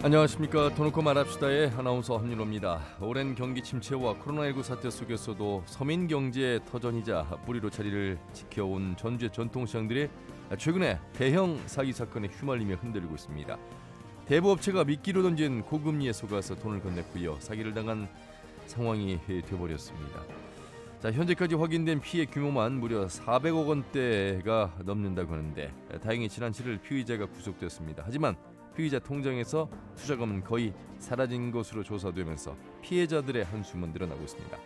안녕하십니까. 터놓고 말합시다의 아나운서 한윤호입니다. 오랜 경기 침체와 코로나19 사태 속에서도 서민 경제의 터전이자 뿌리로 자리를 지켜온 전주의 전통시장들이 최근에 대형 사기 사건에 휘말리며 흔들리고 있습니다. 대부업체가 미끼로 던진 고금리에 속아서 돈을 건넸고요. 사기를 당한 상황이 되어버렸습니다. 자, 현재까지 확인된 피해 규모만 무려 400억 원대가 넘는다고 하는데 다행히 지난 7일 피의자가 구속됐습니다. 하지만 피의자 통장에서 투자금은 거의 사라진 것으로 조사되면서 피해자들의 한숨은 늘어나고 있습니다.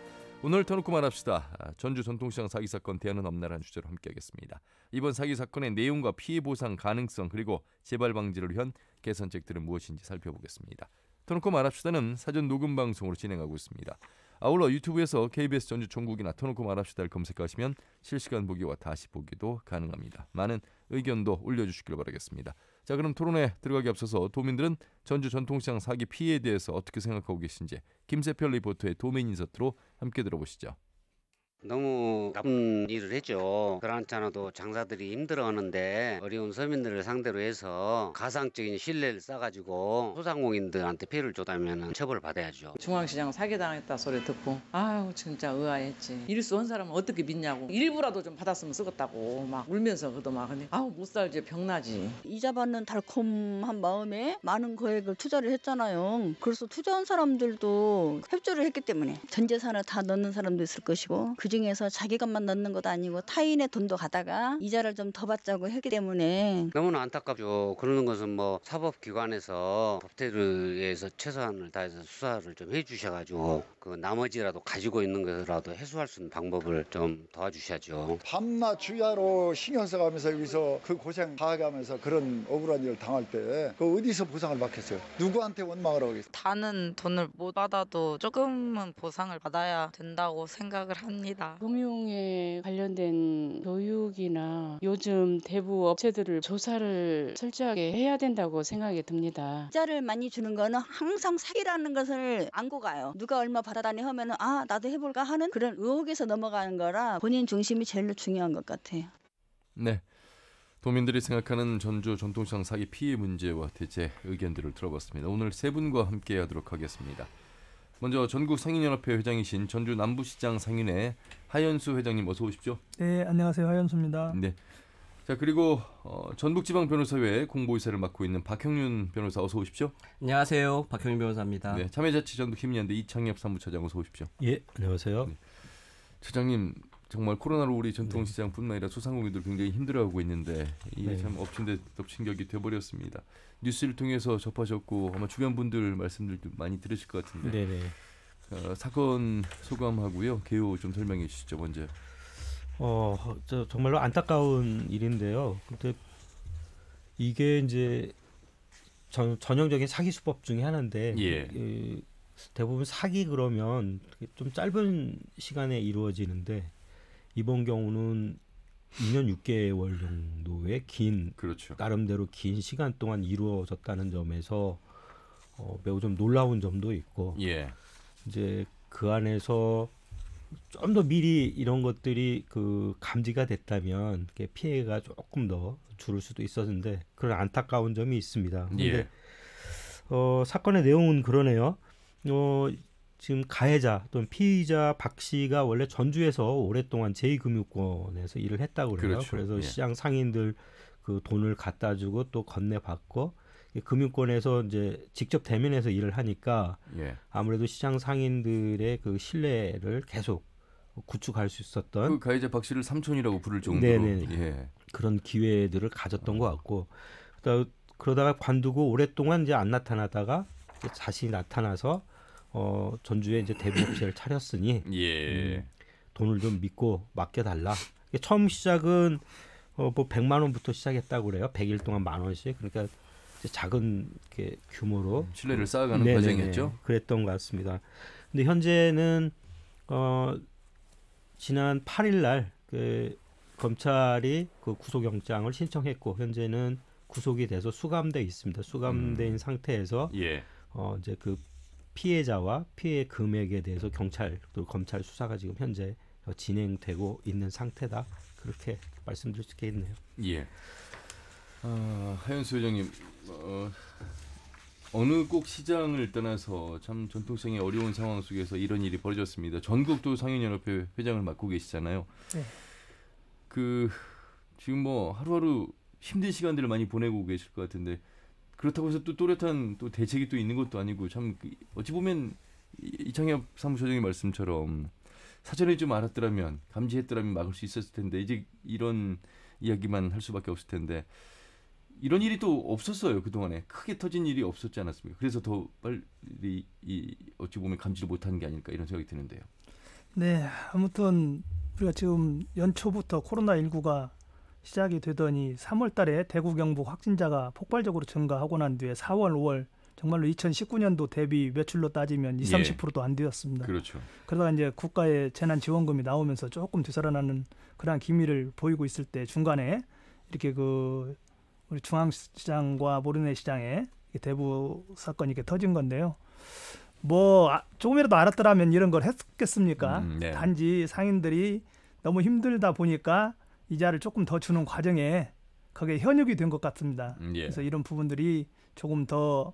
오늘 터놓고 말합시다. 전주 전통시장 사기 사건 대안은 없나라는 주제로 함께하겠습니다. 이번 사기 사건의 내용과 피해 보상 가능성 그리고 재발 방지를 위한 개선책들은 무엇인지 살펴보겠습니다. 터놓고 말합시다는 사전 녹음 방송으로 진행하고 있습니다. 아울러 유튜브에서 KBS 전주 총국이나 터놓고 말합시다를 검색하시면 실시간 보기와 다시 보기도 가능합니다. 많은 의견도 올려주시길 바라겠습니다. 자, 그럼 토론에 들어가기 앞서서 도민들은 전주 전통시장 사기 피해에 대해서 어떻게 생각하고 계신지 김세별 리포터의 도민 인서트로 함께 들어보시죠. 너무 나쁜 일을 했죠. 그렇지 않아도 장사들이 힘들어하는데 어려운 서민들을 상대로 해서 가상적인 신뢰를 쌓아가지고 소상공인들한테 피해를 줬다면 처벌을 받아야죠. 중앙시장 사기당했다 소리 듣고 아유 진짜 의아했지. 이럴 수 없는 사람은 어떻게 믿냐고. 일부라도 좀 받았으면 쓰겠다고 막 울면서 그도 막 아우 못 살지 병나지. 이자 받는 달콤한 마음에 많은 거액을 투자를 했잖아요. 그래서 투자한 사람들도 협조를 했기 때문에 전 재산을 다 넣는 사람도 있을 것이고 그중에서 자기 것만 넣는 것도 아니고 타인의 돈도 가다가 이자를 좀 더 받자고 했기 때문에 너무나 안타깝죠. 그러는 것은 뭐 사법기관에서 법대로 해서 최선을 다해서 수사를 좀 해주셔가지고 그 나머지라도 가지고 있는 것이라도 해소할 수 있는 방법을 좀 도와주셔야죠. 밤낮 주야로 신경 써가면서 여기서 그 고생 다해가면서 그런 억울한 일을 당할 때 그 어디서 보상을 받겠어요? 누구한테 원망을 하겠어요? 다는 돈을 못 받아도 조금은 보상을 받아야 된다고 생각을 합니다. 금융에 관련된 교육이나 요즘 대부 업체들을 조사를 철저하게 해야 된다고 생각이 듭니다. 이자를 많이 주는 거는 항상 사기라는 것을 안고 가요. 누가 얼마 받아다니 하면은 아 나도 해볼까 하는 그런 의혹에서 넘어가는 거라 본인 중심이 제일 중요한 것 같아요. 네, 도민들이 생각하는 전주 전통시장 사기 피해 문제와 대체 의견들을 들어봤습니다. 오늘 세 분과 함께하도록 하겠습니다. 먼저 전국상인연합회 회장이신 전주 남부시장 상인회 하연수 회장님 어서 오십시오. 네, 안녕하세요. 하연수입니다. 네. 자, 그리고 전북지방변호사회 공보이사를 맡고 있는 박형윤 변호사 어서 오십시오. 안녕하세요. 박형윤 변호사입니다. 네, 참여자치전북힘연대 이창엽 사무처장 어서 오십시오. 예, 안녕하세요. 네. 처장님, 정말 코로나로 우리 전통시장뿐만 아니라 소상공인들 굉장히 힘들어하고 있는데 이게 참 엎친 데 덮친 격이 되어버렸습니다. 뉴스를 통해서 접하셨고 아마 주변 분들 말씀들도 많이 들으실 것 같은데 네네. 사건 소감하고요. 개요 좀 설명해 주시죠. 먼저. 정말로 안타까운 일인데요. 근데 이게 이제 전형적인 사기 수법 중에 하나인데 대부분 사기 그러면 좀 짧은 시간에 이루어지는데 이번 경우는 2년 6개월 정도의 긴 그렇죠. 나름대로 긴 시간 동안 이루어졌다는 점에서 매우 좀 놀라운 점도 있고 이제 그 안에서 좀 더 미리 이런 것들이 그 감지가 됐다면 피해가 조금 더 줄을 수도 있었는데 그런 안타까운 점이 있습니다. 그런데 사건의 내용은 그러네요. 지금 가해자 또는 피의자 박 씨가 원래 전주에서 오랫동안 제2금융권에서 일을 했다고 그래요. 그렇죠. 그래서 시장 상인들 그 돈을 갖다 주고 또 건네받고 금융권에서 이제 직접 대면해서 일을 하니까 아무래도 시장 상인들의 그 신뢰를 계속 구축할 수 있었던 그 가해자 박 씨를 삼촌이라고 부를 정도로 그런 기회들을 가졌던 것 같고 그러다가 관두고 오랫동안 이제 안 나타나다가 이제 다시 나타나서 전주에 이제 대부업체를 차렸으니 돈을 좀 믿고 맡겨달라. 처음 시작은 뭐 100만 원부터 시작했다고 그래요. 100일 동안 10,000원씩. 그러니까 작은 이렇게 규모로 신뢰를 쌓아가는 과정이었죠. 그랬던 것 같습니다. 근데 현재는 지난 8일 날 그 검찰이 그 구속영장을 신청했고 현재는 구속이 돼서 수감돼 있습니다. 수감된 상태에서 이제 그 피해자와 피해 금액에 대해서 경찰 또 검찰 수사가 지금 현재 진행되고 있는 상태다. 그렇게 말씀드릴 수 있겠네요. 하연수 회장님, 어느 꼭 시장을 떠나서 참 전통시장의 어려운 상황 속에서 이런 일이 벌어졌습니다. 전국도 상인연합회 회장을 맡고 계시잖아요. 네. 지금 뭐 하루하루 힘든 시간들을 많이 보내고 계실 것 같은데 그렇다고 해서 또 또렷한 또 대책이 또 있는 것도 아니고 참 어찌 보면 이창엽 사무처장의 말씀처럼 사전에 좀 알았더라면 감지했더라면 막을 수 있었을 텐데 이제 이런 이야기만 할 수밖에 없을 텐데 이런 일이 또 없었어요. 그동안에 크게 터진 일이 없었지 않았습니까? 그래서 더 빨리 어찌 보면 감지를 못한 게 아닐까 이런 생각이 드는데요. 네, 아무튼 우리가 지금 연초부터 코로나19가 시작이 되더니 3월 달에 대구 경북 확진자가 폭발적으로 증가하고 난 뒤에 4월, 5월 정말로 2019년도 대비 매출로 따지면 20-30%도 안 되었습니다. 그렇죠. 그러다가 이제 국가의 재난지원금이 나오면서 조금 되살아나는 그러한 기미를 보이고 있을 때 중간에 이렇게 우리 중앙시장과 모르네 시장에 대부 사건이 이렇게 터진 건데요. 뭐 조금이라도 알았더라면 이런 걸 했겠습니까? 네. 단지 상인들이 너무 힘들다 보니까 이자를 조금 더 주는 과정에 그게 현역이 된 것 같습니다. 예. 그래서 이런 부분들이 조금 더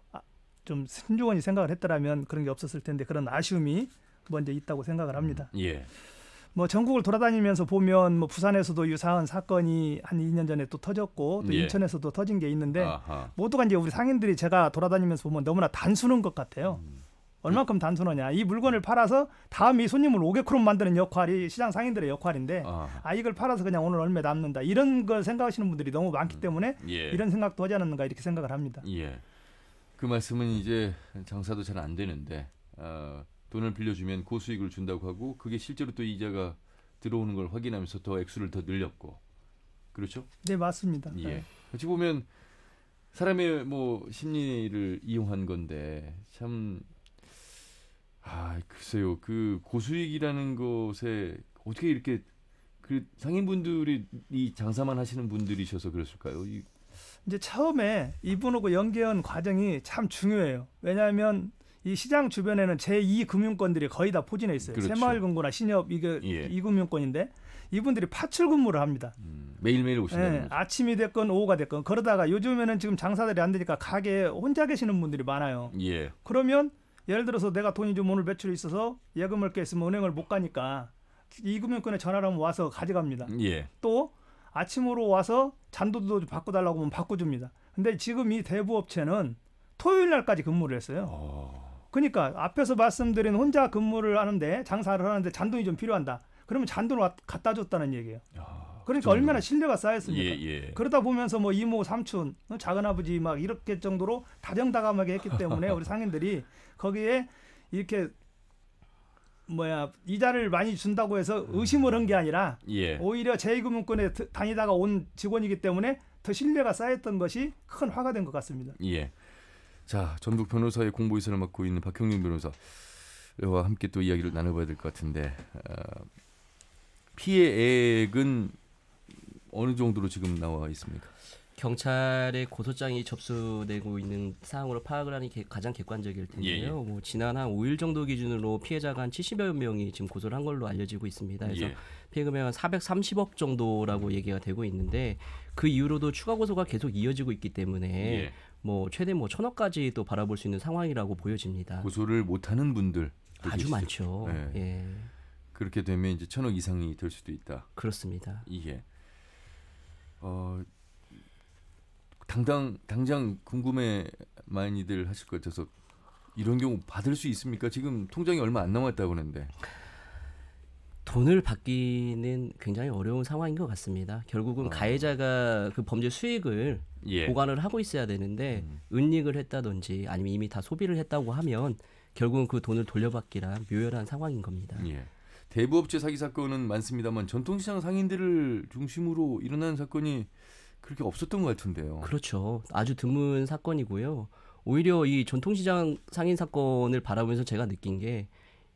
좀 신중하게 생각을 했더라면 그런 게 없었을 텐데 그런 아쉬움이 먼저 있다고 생각을 합니다. 예. 뭐 전국을 돌아다니면서 보면 뭐 부산에서도 유사한 사건이 한 2년 전에 또 터졌고 또 예. 인천에서도 터진 게 있는데 아하. 모두가 이제 우리 상인들이 제가 돌아다니면서 보면 너무나 단순한 것 같아요. 얼만큼 단순하냐. 이 물건을 팔아서 다음 이 손님을 오게끔 만드는 역할이 시장 상인들의 역할인데 이걸 팔아서 그냥 오늘 얼마 남는다. 이런 걸 생각하시는 분들이 너무 많기 때문에 예. 이런 생각도 하지 않았는가 이렇게 생각을 합니다. 예. 그 말씀은 이제 장사도 잘 안 되는데 돈을 빌려주면 고수익을 준다고 하고 그게 실제로 또 이자가 들어오는 걸 확인하면서 더 액수를 더 늘렸고 그렇죠? 네, 맞습니다. 예. 어찌 보면 사람의 뭐 심리를 이용한 건데 참 글쎄요. 그 고수익이라는 것에 어떻게 이렇게 그 상인분들이 이 장사만 하시는 분들이셔서 그랬을까요? 이제 처음에 이분하고 연계한 과정이 참 중요해요. 왜냐하면 이 시장 주변에는 제2금융권들이 거의 다 포진해 있어요. 그렇죠. 새마을금고나 신협 이게 예. 2금융권인데 이분들이 파출 근무를 합니다. 매일매일 오신다는 네, 거죠. 아침이 됐건 오후가 됐건 그러다가 요즘에는 지금 장사들이 안 되니까 가게에 혼자 계시는 분들이 많아요. 예. 그러면 예를 들어서 내가 돈이 좀 오늘 매출이 있어서 예금을 게 있으면 은행을 못 가니까 2금융권에 전화를 하면 와서 가져갑니다. 예. 또 아침으로 와서 잔도도 바꿔달라고 하면 바꿔줍니다. 근데 지금 이 대부업체는 토요일 날까지 근무를 했어요. 그러니까 앞에서 말씀드린 혼자 근무를 하는데 장사를 하는데 잔돈이 좀 필요한다. 그러면 잔돈을 갖다 줬다는 얘기예요. 그러니까 얼마나 신뢰가 쌓였습니까? 예. 그러다 보면서 뭐 이모, 삼촌, 작은아버지 막 이렇게 정도로 다정다감하게 했기 때문에 우리 상인들이 거기에 이렇게 이자를 많이 준다고 해서 의심을 한 게 아니라 예. 오히려 제2금융권에 다니다가 온 직원이기 때문에 더 신뢰가 쌓였던 것이 큰 화가 된 것 같습니다. 예. 자, 전북 변호사의 공보이사를 맡고 있는 박형림 변호사와 함께 또 이야기를 나눠봐야 될 것 같은데 피해액은 어느 정도로 지금 나와 있습니까? 경찰의 고소장이 접수되고 있는 사항으로 파악을 하는 게 가장 객관적일 텐데요. 뭐 지난 한 5일 정도 기준으로 피해자가 한 70여 명이 지금 고소를 한 걸로 알려지고 있습니다. 그래서 피해 금액은 430억 정도라고 얘기가 되고 있는데 그 이후로도 추가 고소가 계속 이어지고 있기 때문에 뭐 최대 1,000억까지 또 바라볼 수 있는 상황이라고 보여집니다. 고소를 못하는 분들 아주 많죠. 예. 그렇게 되면 이제 1,000억 이상이 될 수도 있다. 그렇습니다. 예. 당장 궁금해 많이들 하실 것 같아서 이런 경우 받을 수 있습니까? 지금 통장이 얼마 안 남았다고 하는데. 돈을 받기는 굉장히 어려운 상황인 것 같습니다. 결국은 가해자가 그 범죄 수익을 보관을 하고 있어야 되는데 은닉을 했다든지 아니면 이미 다 소비를 했다고 하면 결국은 그 돈을 돌려받기란 묘연한 상황인 겁니다. 예. 대부업체 사기 사건은 많습니다만 전통시장 상인들을 중심으로 일어나는 사건이 그렇게 없었던 것 같은데요. 그렇죠. 아주 드문 사건이고요. 오히려 이 전통시장 상인 사건을 바라보면서 제가 느낀 게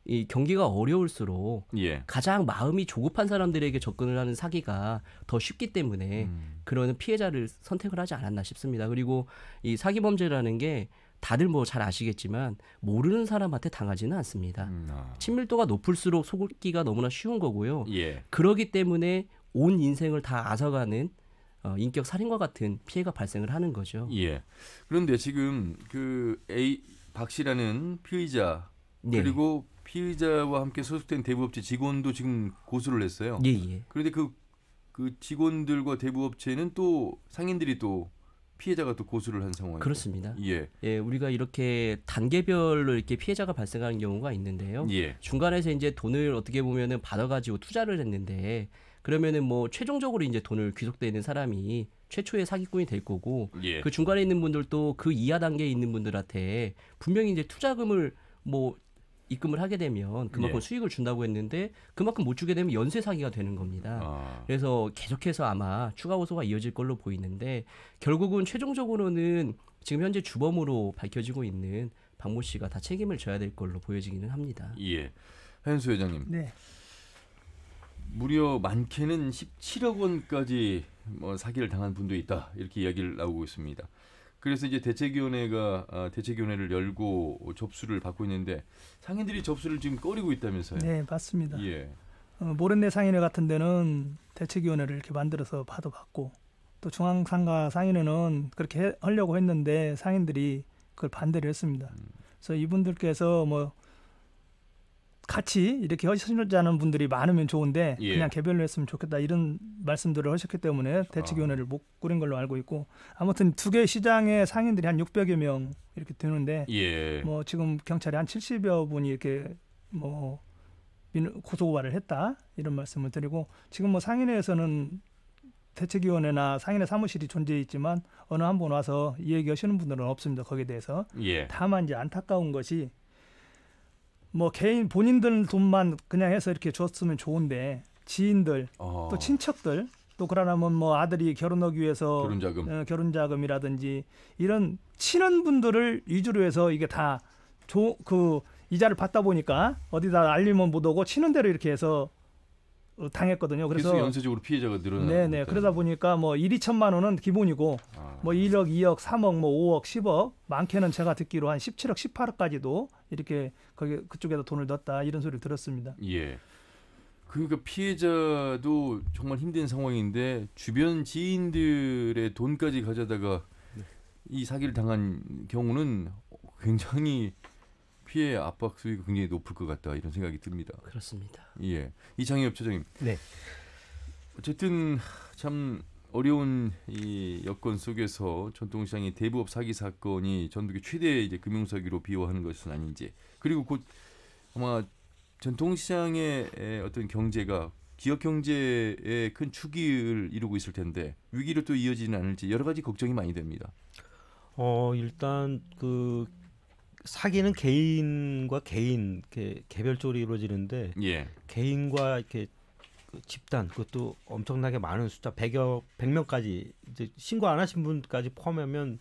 이 경기가 어려울수록 가장 마음이 조급한 사람들에게 접근을 하는 사기가 더 쉽기 때문에 그런 피해자를 선택을 하지 않았나 싶습니다. 그리고 이 사기 범죄라는 게 다들 뭐 잘 아시겠지만 모르는 사람한테 당하지는 않습니다. 친밀도가 높을수록 속기가 너무나 쉬운 거고요. 그러기 때문에 온 인생을 다 앗아가는 인격 살인과 같은 피해가 발생을 하는 거죠. 예. 그런데 지금 그 박 씨라는 피의자 그리고 피의자와 함께 소속된 대부업체 직원도 지금 고소를 했어요. 예. 그런데 그 직원들과 대부업체는 또 상인들이 또 피해자가 또 고소를 한 상황이죠. 그렇습니다. 예, 우리가 이렇게 단계별로 이렇게 피해자가 발생하는 경우가 있는데요. 예. 중간에서 이제 돈을 어떻게 보면은 받아가지고 투자를 했는데 그러면은 뭐 최종적으로 이제 돈을 귀속돼 있는 사람이 최초의 사기꾼이 될 거고 예. 그 중간에 있는 분들도 그 이하 단계에 있는 분들한테 분명히 이제 투자금을 뭐 입금을 하게 되면 그만큼 수익을 준다고 했는데 그만큼 못 주게 되면 연쇄 사기가 되는 겁니다. 그래서 계속해서 아마 추가 고소가 이어질 걸로 보이는데 결국은 최종적으로는 지금 현재 주범으로 밝혀지고 있는 박모 씨가 다 책임을 져야 될 걸로 보여지기는 합니다. 예, 한수 회장님. 네. 무려 많게는 17억 원까지 뭐 사기를 당한 분도 있다 이렇게 이야기를 나오고 있습니다. 그래서 이제 대책위원회를 열고 접수를 받고 있는데 상인들이 접수를 지금 꺼리고 있다면서요? 네, 맞습니다. 예. 모래내 상인회 같은 데는 대책위원회를 이렇게 만들어서 받고 또 중앙상가 상인회는 그렇게 하려고 했는데 상인들이 그걸 반대를 했습니다. 그래서 이분들께서 뭐 같이 이렇게 하시자는 분들이 많으면 좋은데 그냥 개별로 했으면 좋겠다 이런 말씀들을 하셨기 때문에 대책위원회를 못 꾸린 걸로 알고 있고 아무튼 두 개 시장에 상인들이 한 600여 명 이렇게 되는데 뭐 지금 경찰이 한 70여 분이 이렇게 뭐 고소고발을 했다 이런 말씀을 드리고 지금 뭐 상인회에서는 대책위원회나 상인회 사무실이 존재해 있지만 어느 한 분 와서 이 얘기하시는 분들은 없습니다. 거기에 대해서. 다만 이제 안타까운 것이 뭐 개인 본인들 돈만 그냥 해서 이렇게 줬으면 좋은데 지인들 또 친척들 또 그러려면 뭐 아들이 결혼하기 위해서 결혼자금이라든지 이런 친한 분들을 위주로 해서 이게 다 그 이자를 받다 보니까 어디다 알리면 못 오고 치는 대로 이렇게 해서 당했거든요. 그래서 연쇄적으로 피해자가 늘어나고 네네 그러다 보니까 뭐 1, 2천만 원은 기본이고 뭐 1억, 2억, 3억, 뭐 5억, 10억 많게는 제가 듣기로 한 17억, 18억까지도 이렇게 거기 그쪽에다 돈을 넣었다 이런 소리를 들었습니다. 예. 그러니까 피해자도 정말 힘든 상황인데 주변 지인들의 돈까지 가져다가 이 사기를 당한 경우는 굉장히 피해 압박 수위가 굉장히 높을 것 같다 이런 생각이 듭니다. 그렇습니다. 예, 이창엽 처장님. 네. 어쨌든 참 어려운 이 여건 속에서 전통시장의 대부업 사기 사건이 전국의 최대 이제 금융사기로 비화하는 것은 아닌지 그리고 곧 아마 전통시장의 어떤 경제가 지역 경제에 큰 축을 이루고 있을 텐데 위기로 또 이어지는 않을지 여러 가지 걱정이 많이 됩니다. 일단 그 사기는 개인과 개인 이렇게 개별적으로 이루어지는데 개인과 이렇게 그 집단 그것도 엄청나게 많은 숫자 100명까지 이제 신고 안 하신 분까지 포함하면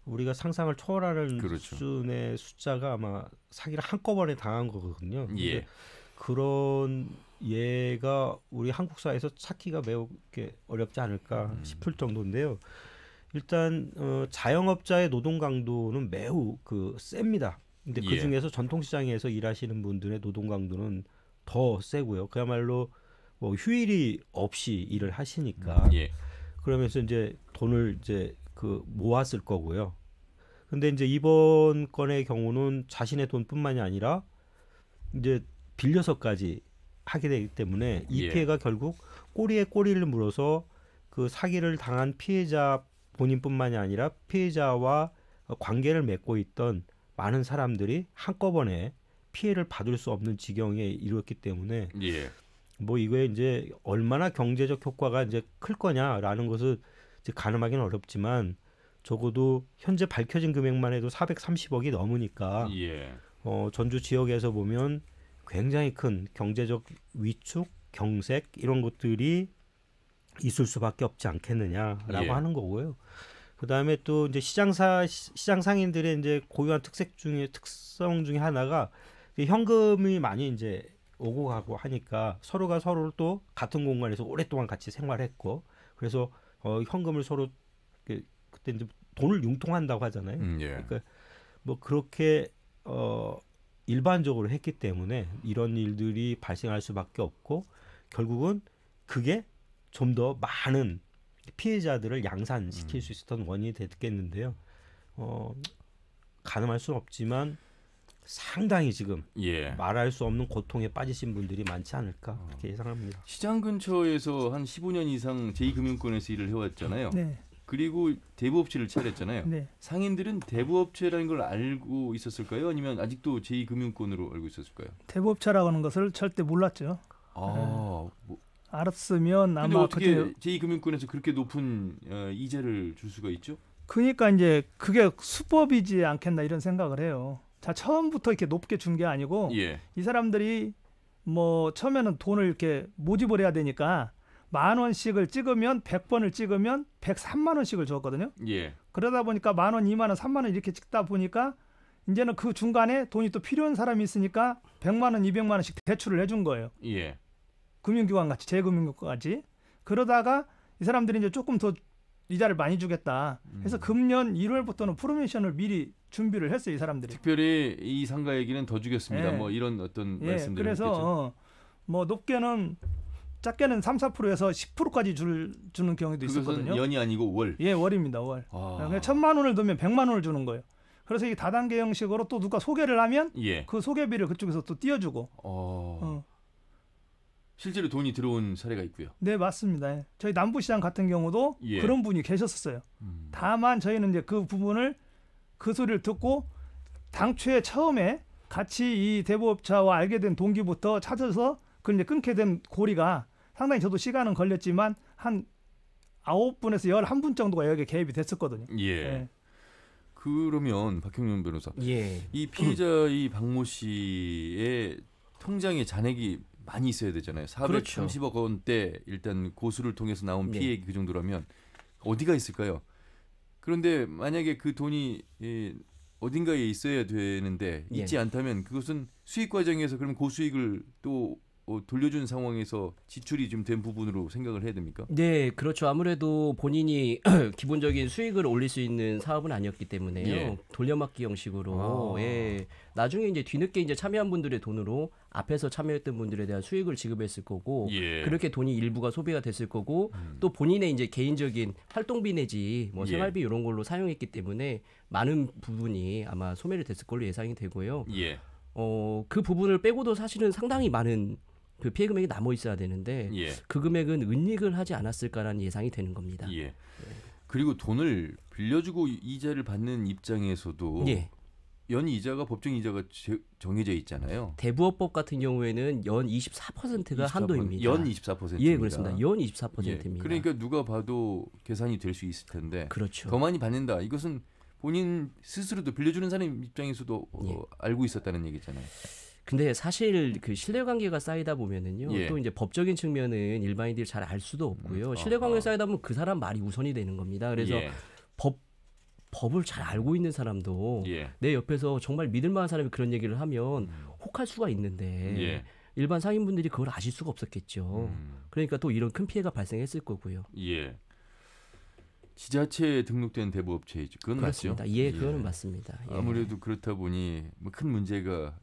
우리가 상상을 초월하는 수준의 숫자가 아마 사기를 한꺼번에 당한 거거든요. 그런 예가 우리 한국 사회에서 찾기가 매우 어렵지 않을까 싶을 정도인데요. 일단 자영업자의 노동 강도는 매우 셉니다. 근데 그 중에서 전통시장에서 일하시는 분들의 노동 강도는 더 세고요. 그야말로 뭐 휴일이 없이 일을 하시니까 그러면서 이제 돈을 이제 모았을 거고요. 근데 이제 이번 건의 경우는 자신의 돈뿐만이 아니라 이제 빌려서까지 하게 되기 때문에 이 피해가 결국 꼬리에 꼬리를 물어서 그 사기를 당한 피해자 본인뿐만이 아니라 피해자와 관계를 맺고 있던 많은 사람들이 한꺼번에 피해를 받을 수 없는 지경에 이르렀기 때문에 뭐 이거에 이제 얼마나 경제적 효과가 이제 클 거냐라는 것을 이제 가늠하기는 어렵지만 적어도 현재 밝혀진 금액만 해도 430억이 넘으니까 전주 지역에서 보면 굉장히 큰 경제적 위축, 경색 이런 것들이 있을 수밖에 없지 않겠느냐라고 하는 거고요. 그다음에 또 이제 시장 상인들의 이제 고유한 특성 중에 하나가 현금이 많이 이제 오고 가고 하니까 서로가 서로를 또 같은 공간에서 오랫동안 같이 생활했고 그래서 현금을 서로 그때 이제 돈을 융통한다고 하잖아요. 그러니까 뭐 그렇게 일반적으로 했기 때문에 이런 일들이 발생할 수밖에 없고 결국은 그게 좀 더 많은 피해자들을 양산시킬 수 있었던 원인이 됐겠는데요. 가늠할 수는 없지만 상당히 지금 말할 수 없는 고통에 빠지신 분들이 많지 않을까 그렇게 예상합니다. 시장 근처에서 한 15년 이상 제2금융권에서 일을 해왔잖아요. 네. 그리고 대부업체를 차렸잖아요. 네. 상인들은 대부업체라는 걸 알고 있었을까요? 아니면 아직도 제2금융권으로 알고 있었을까요? 대부업체라고 하는 것을 절대 몰랐죠. 알았으면 아마 어떻게 제2금융권에서 그렇게 높은 이자를 줄 수가 있죠? 그러니까 이제 그게 수법이지 않겠나 이런 생각을 해요. 자, 처음부터 이렇게 높게 준 게 아니고 이 사람들이 뭐 처음에는 돈을 이렇게 모집을 해야 되니까 10,000원씩을 찍으면 100번을 찍으면 103만 원씩을 줬거든요. 그러다 보니까 10,000원, 20,000원, 30,000원 이렇게 찍다 보니까 이제는 그 중간에 돈이 또 필요한 사람이 있으니까 100만 원, 200만 원씩 대출을 해준 거예요. 금융기관 같이 제 금융기관까지. 그러다가 이 사람들이 이제 조금 더 이자를 많이 주겠다. 그래서 금년 1월부터는 프로모션을 미리 준비를 했어요, 이 사람들이. 특별히 이 상가에게는 더 주겠습니다. 뭐 이런 어떤 말씀들을 그래서 뭐 높게는 작게는 3, 4%에서 10%까지 주는 경우도 있었거든요. 그것은 연이 아니고 월. 월입니다, 월. 1,000만 원을 넣으면 100만 원을 주는 거예요. 그래서 이 다단계 형식으로 또 누가 소개를 하면 그 소개비를 그쪽에서 또 띄워주고. 실제로 돈이 들어온 사례가 있고요. 네, 맞습니다. 저희 남부시장 같은 경우도 그런 분이 계셨었어요. 다만 저희는 이제 그 부분을 그 소리를 듣고 당초에 처음에 같이 이 대부업체와 알게 된 동기부터 찾아서 그 이제 끊게 된 고리가 상당히 저도 시간은 걸렸지만 한 9분에서 11분 정도가 여기에 개입이 됐었거든요. 그러면 박형준 변호사, 이 피해자 이 박모 씨의 통장에 잔액이 많이 있어야 되잖아요. 430억 원대 일단 고수를 통해서 나온 피해액이 그 정도라면 어디가 있을까요? 그런데 만약에 그 돈이 어딘가에 있어야 되는데 있지 않다면 그것은 수익 과정에서 그럼 고수익을 또 돌려준 상황에서 지출이 좀 된 부분으로 생각을 해야 됩니까? 네, 그렇죠. 아무래도 본인이 기본적인 수익을 올릴 수 있는 사업은 아니었기 때문에요. 돌려막기 형식으로. 나중에 이제 뒤늦게 이제 참여한 분들의 돈으로 앞에서 참여했던 분들에 대한 수익을 지급했을 거고, 그렇게 돈이 일부가 소비가 됐을 거고, 또 본인의 이제 개인적인 활동비 내지 뭐 생활비 이런 걸로 사용했기 때문에 많은 부분이 아마 소멸이 됐을 걸로 예상이 되고요. 그 부분을 빼고도 사실은 상당히 많은 그 피해 금액이 남아 있어야 되는데 그 금액은 은닉을 하지 않았을까라는 예상이 되는 겁니다. 그리고 돈을 빌려주고 이자를 받는 입장에서도 연 이자가 법정 이자가 정해져 있잖아요. 대부업법 같은 경우에는 연 24%가 한도입니다. 연 24%입니다. 예, 그렇습니다. 연 24%입니다. 그러니까 누가 봐도 계산이 될 수 있을 텐데 더 많이 받는다. 이것은 본인 스스로도 빌려주는 사람 입장에서도 알고 있었다는 얘기잖아요. 근데 사실 그 신뢰관계가 쌓이다 보면은요, 또 이제 법적인 측면은 일반인들이 잘 알 수도 없고요. 신뢰관계가 쌓이다 보면 그 사람 말이 우선이 되는 겁니다. 그래서 법을 잘 알고 있는 사람도 내 옆에서 정말 믿을만한 사람이 그런 얘기를 하면 혹할 수가 있는데 일반 상인분들이 그걸 아실 수가 없었겠죠. 그러니까 또 이런 큰 피해가 발생했을 거고요. 지자체에 등록된 대부업체이죠. 그건 그렇습니다. 맞죠? 그거는 맞습니다. 아무래도 그렇다 보니 뭐 큰 문제가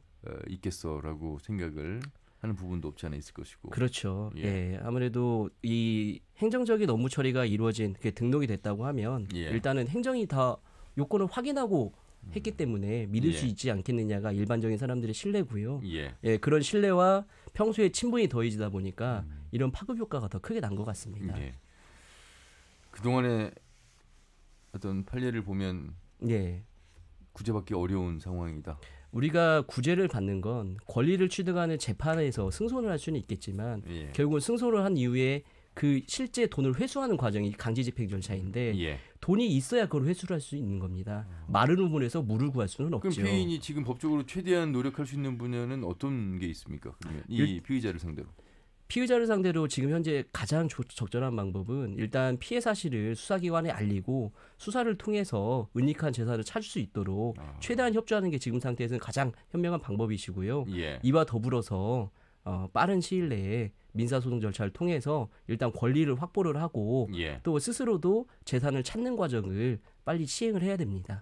있겠어라고 생각을 하는 부분도 없지 않아 있을 것이고. 그렇죠. 아무래도 이 행정적인 업무 처리가 이루어진 그게 등록이 됐다고 하면 일단은 행정이 다 요건을 확인하고 했기 때문에 믿을 수 있지 않겠느냐가 일반적인 사람들의 신뢰고요. 그런 신뢰와 평소에 친분이 더해지다 보니까 이런 파급 효과가 더 크게 난 것 같습니다. 그동안의 어떤 판례를 보면 구제받기 어려운 상황이다. 우리가 구제를 받는 건 권리를 취득하는 재판에서 승소를 할 수는 있겠지만 결국은 승소를 한 이후에 그 실제 돈을 회수하는 과정이 강제집행 절차인데 돈이 있어야 그걸 회수를 할 수 있는 겁니다. 마른 우물에서 물을 구할 수는 없죠. 그럼 피해인이 지금 법적으로 최대한 노력할 수 있는 분야는 어떤 게 있습니까? 그러면 이 피의자를 상대로. 피의자를 상대로 지금 현재 가장 적절한 방법은 일단 피해 사실을 수사기관에 알리고 수사를 통해서 은닉한 재산을 찾을 수 있도록 최대한 협조하는 게 지금 상태에서는 가장 현명한 방법이시고요. 이와 더불어서 빠른 시일 내에 민사소송 절차를 통해서 일단 권리를 확보를 하고 또 스스로도 재산을 찾는 과정을 빨리 시행을 해야 됩니다.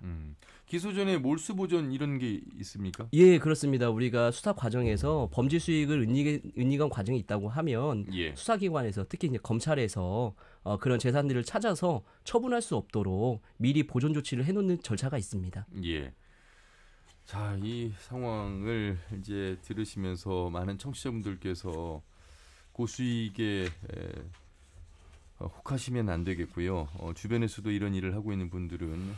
기소 전에 몰수 보전 이런 게 있습니까? 예, 그렇습니다. 우리가 수사 과정에서 범죄 수익을 은닉한 과정이 있다고 하면 수사기관에서 특히 이제 검찰에서 그런 재산들을 찾아서 처분할 수 없도록 미리 보존 조치를 해놓는 절차가 있습니다. 예. 자, 이 상황을 이제 들으시면서 많은 청취자분들께서 고수익에 혹하시면 안 되겠고요. 주변에서도 이런 일을 하고 있는 분들은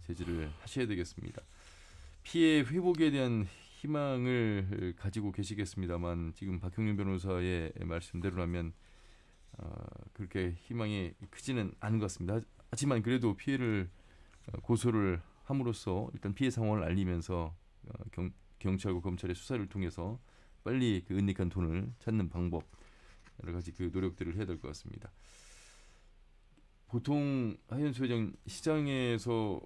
제지를 하셔야 되겠습니다. 피해 회복에 대한 희망을 가지고 계시겠습니다만 지금 박형준 변호사의 말씀대로라면 그렇게 희망이 크지는 않은 것 같습니다. 하지만 그래도 피해를 고소를 함으로써 일단 피해 상황을 알리면서 경찰과 검찰의 수사를 통해서 빨리 그 은닉한 돈을 찾는 방법 여러 가지 그 노력들을 해야 될 것 같습니다. 보통 하현수 회장 시장에서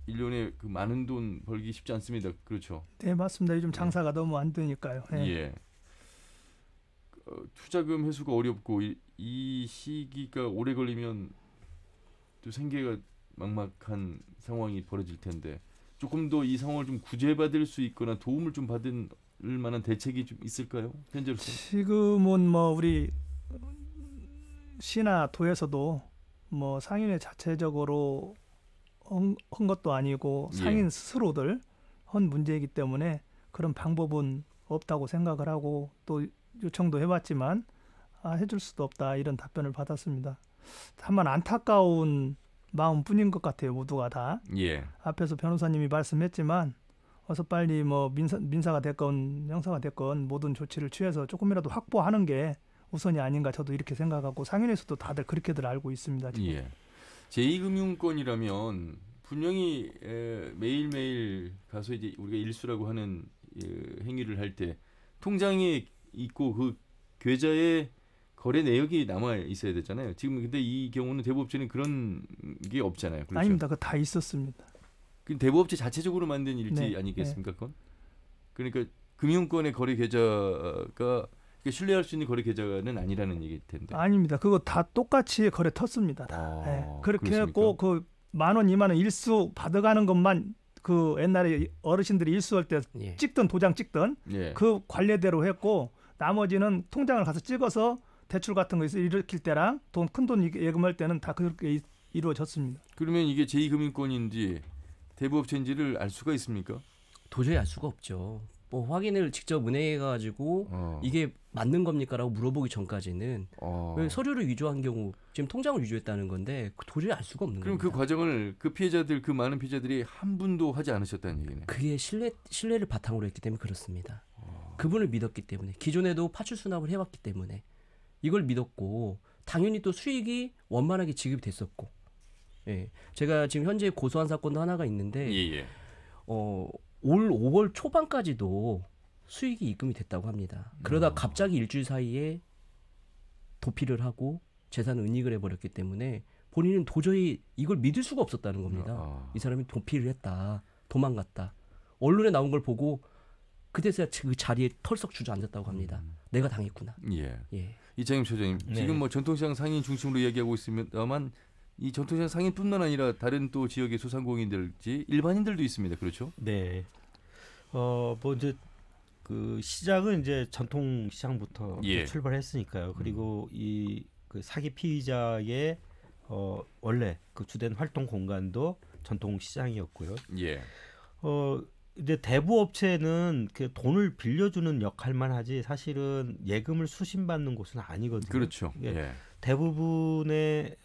1년에 그 많은 돈 벌기 쉽지 않습니다. 그렇죠? 네, 맞습니다. 요즘 장사가 너무 안 되니까요. 네. 예. 투자금 회수가 어렵고 이 시기가 오래 걸리면 또 생계가 막막한 상황이 벌어질 텐데 조금 더 이 상황을 좀 구제받을 수 있거나 도움을 좀 받을 만한 대책이 좀 있을까요? 현재로서 지금은 뭐 우리 시나 도에서도 뭐 상인회 자체적으로 한 것도 아니고 상인 스스로들 한 문제이기 때문에 그런 방법은 없다고 생각을 하고 또 요청도 해봤지만 해줄 수도 없다 이런 답변을 받았습니다. 다만 안타까운 마음뿐인 것 같아요. 모두가 다. 앞에서 변호사님이 말씀했지만 어서 빨리 뭐 민사가 됐건 형사가 됐건 모든 조치를 취해서 조금이라도 확보하는 게 우선이 아닌가 저도 이렇게 생각하고 상인에서도 다들 그렇게들 알고 있습니다. 지금. 제2금융권이라면 분명히 매일매일 가서 이제 우리가 일수라고 하는 행위를 할 때 통장에 있고 그 계좌에 거래 내역이 남아 있어야 되잖아요. 지금 근데 이 경우는 대부업체는 그런 게 없잖아요. 그렇죠? 아닙니다. 그거 다 있었습니다. 그 대부업체 자체적으로 만든 일지 아니겠습니까? 그건? 그러니까 금융권의 거래 계좌가 신뢰할 수 있는 거래 계좌는 아니라는 얘기일 텐데. 아닙니다. 그거 다 똑같이 거래 텄습니다. 그렇게 했고 그 10,000원, 20,000원 일수 받아가는 것만 그 옛날에 어르신들이 일수할 때 찍던 도장 찍던 그 관례대로 했고 나머지는 통장을 가서 찍어서 대출 같은 거 일으킬 때랑 큰 돈 예금할 때는 다 그렇게 이루어졌습니다. 그러면 이게 제2금융권인지 대부업체인지를 알 수가 있습니까? 도저히 알 수가 없죠. 뭐 확인을 직접 은행에 가지고 이게 맞는 겁니까라고 물어보기 전까지는 서류를 위조한 경우 지금 통장을 위조했다는 건데 도저히 알 수가 없는 그럼 겁니다. 그 과정을 그 피해자들 그 많은 피해자들이 한 분도 하지 않으셨다는 얘기네. 그게 신뢰를 바탕으로 했기 때문에 그렇습니다. 그분을 믿었기 때문에 기존에도 파출 수납을 해왔기 때문에 이걸 믿었고 당연히 또 수익이 원만하게 지급이 됐었고 제가 지금 현재 고소한 사건도 하나가 있는데 올 5월 초반까지도 수익이 입금이 됐다고 합니다. 그러다 갑자기 일주일 사이에 도피를 하고 재산을 은닉을 해버렸기 때문에 본인은 도저히 이걸 믿을 수가 없었다는 겁니다. 이 사람이 도피를 했다, 도망갔다. 언론에 나온 걸 보고 그때서야 그 자리에 털썩 주저앉았다고 합니다. 내가 당했구나. 이창임 소장님, 지금 뭐 전통시장 상인 중심으로 이야기하고 있습니다만 이 전통시장 상인뿐만 아니라 다른 또 지역의 소상공인들지 일반인들도 있습니다. 그렇죠? 네. 뭐 이제 그 시작은 이제 전통시장부터 출발했으니까요. 그리고 이 그 사기 피의자의 원래 그 주된 활동 공간도 전통시장이었고요. 이제 대부업체는 그 돈을 빌려주는 역할만 하지 사실은 예금을 수신받는 곳은 아니거든요. 그렇죠. 대부분의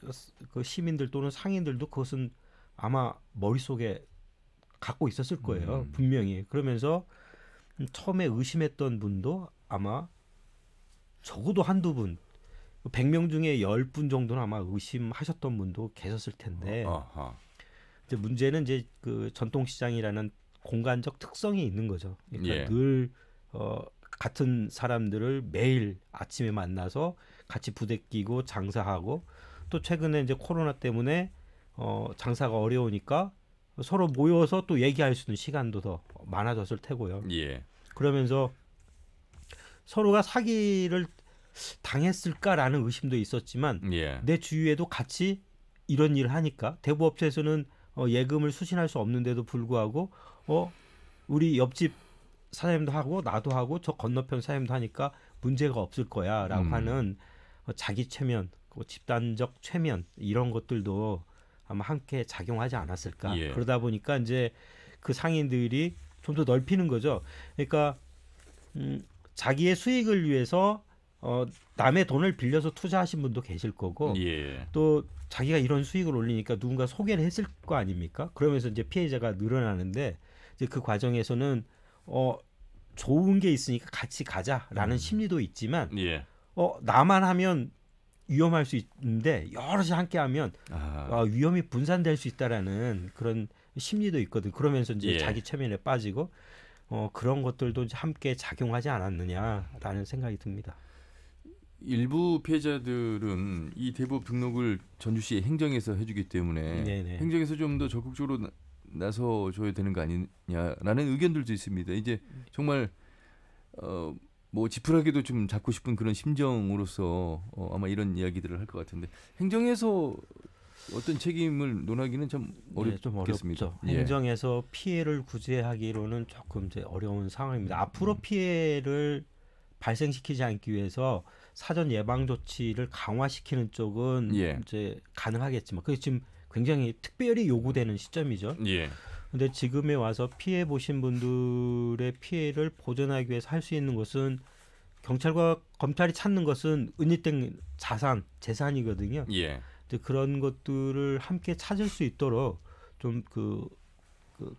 그 시민들 또는 상인들도 그것은 아마 머릿속에 갖고 있었을 거예요. 분명히. 그러면서 처음에 의심했던 분도 아마 적어도 한두 분, 100명 중에 10분 정도는 아마 의심하셨던 분도 계셨을 텐데 이제 문제는 이제 그 전통시장이라는 공간적 특성이 있는 거죠. 그러니까 늘 같은 사람들을 매일 아침에 만나서 같이 부대끼고 장사하고 또 최근에 이제 코로나 때문에 장사가 어려우니까 서로 모여서 또 얘기할 수 있는 시간도 더 많아졌을 테고요. 그러면서 서로가 사기를 당했을까라는 의심도 있었지만 예. 내 주위에도 같이 이런 일을 하니까 대부업체에서는 예금을 수신할 수 없는데도 불구하고 우리 옆집 사장님도 하고 나도 하고 저 건너편 사장님도 하니까 문제가 없을 거야라고 하는 자기 최면, 집단적 최면 이런 것들도 아마 함께 작용하지 않았을까. 예. 그러다 보니까 이제 그 상인들이 좀 더 넓히는 거죠. 그러니까 자기의 수익을 위해서 남의 돈을 빌려서 투자하신 분도 계실 거고 예. 또 자기가 이런 수익을 올리니까 누군가 소개를 했을 거 아닙니까? 그러면서 이제 피해자가 늘어나는데 이제 그 과정에서는 좋은 게 있으니까 같이 가자라는 심리도 있지만 예. 나만 하면 위험할 수 있는데 여럿이 함께 하면 위험이 분산될 수 있다라는 그런 심리도 있거든. 그러면서 이제 예. 자기 최면에 빠지고 그런 것들도 이제 함께 작용하지 않았느냐라는 생각이 듭니다. 일부 피해자들은 이 대부업 등록을 전주시 행정에서 해주기 때문에 네네. 행정에서 좀 더 적극적으로 나서줘야 되는 거 아니냐라는 의견들도 있습니다. 이제 정말 뭐 지푸라기도 좀 잡고 싶은 그런 심정으로서 아마 이런 이야기들을 할 것 같은데 행정에서 어떤 책임을 논하기는 좀 어렵겠습니다. 좀 어렵죠. 행정에서 피해를 구제하기로는 조금 이제 어려운 상황입니다. 앞으로 피해를 발생시키지 않기 위해서 사전 예방 조치를 강화시키는 쪽은 이제 가능하겠지만 그게 지금 굉장히 특별히 요구되는 시점이죠. 예. 근데 지금에 와서 피해 보신 분들의 피해를 보전하기 위해서 할 수 있는 것은 경찰과 검찰이 찾는 것은 은닉된 재산이거든요. 예. 그런 것들을 함께 찾을 수 있도록 좀 그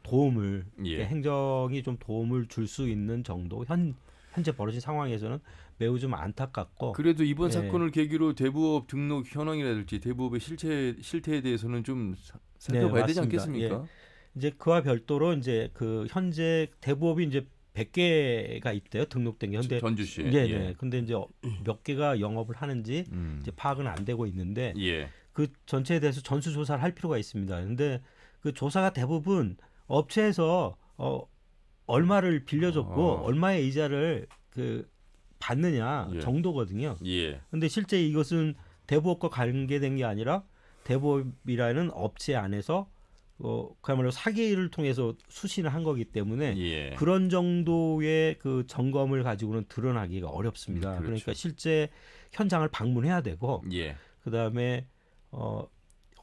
도움을 행정이 좀 도움을 줄 수 있는 정도 현재 벌어진 상황에서는 매우 좀 안타깝고 그래도 이번 사건을 계기로 대부업 등록 현황이라든지 대부업의 실태에 대해서는 좀 살펴봐야 되지 않겠습니까? 이제 그와 별도로 이제 그 현재 대부업이 이제 100개가 있대요. 등록된 게. 근데 전주시. 네. 근데 이제 몇 개가 영업을 하는지 이제 파악은 안 되고 있는데 그 전체에 대해서 전수 조사를 할 필요가 있습니다. 근데 그 조사가 대부분 업체에서 얼마를 빌려줬고 얼마의 이자를 받느냐 정도거든요. 근데 실제 이것은 대부업과 관계된 게 아니라 대부업이라는 업체 안에서 그야말로 사기를 통해서 수신을 한 거기 때문에 그런 정도의 그 점검을 가지고는 드러나기가 어렵습니다. 그렇죠. 그러니까 실제 현장을 방문해야 되고 그다음에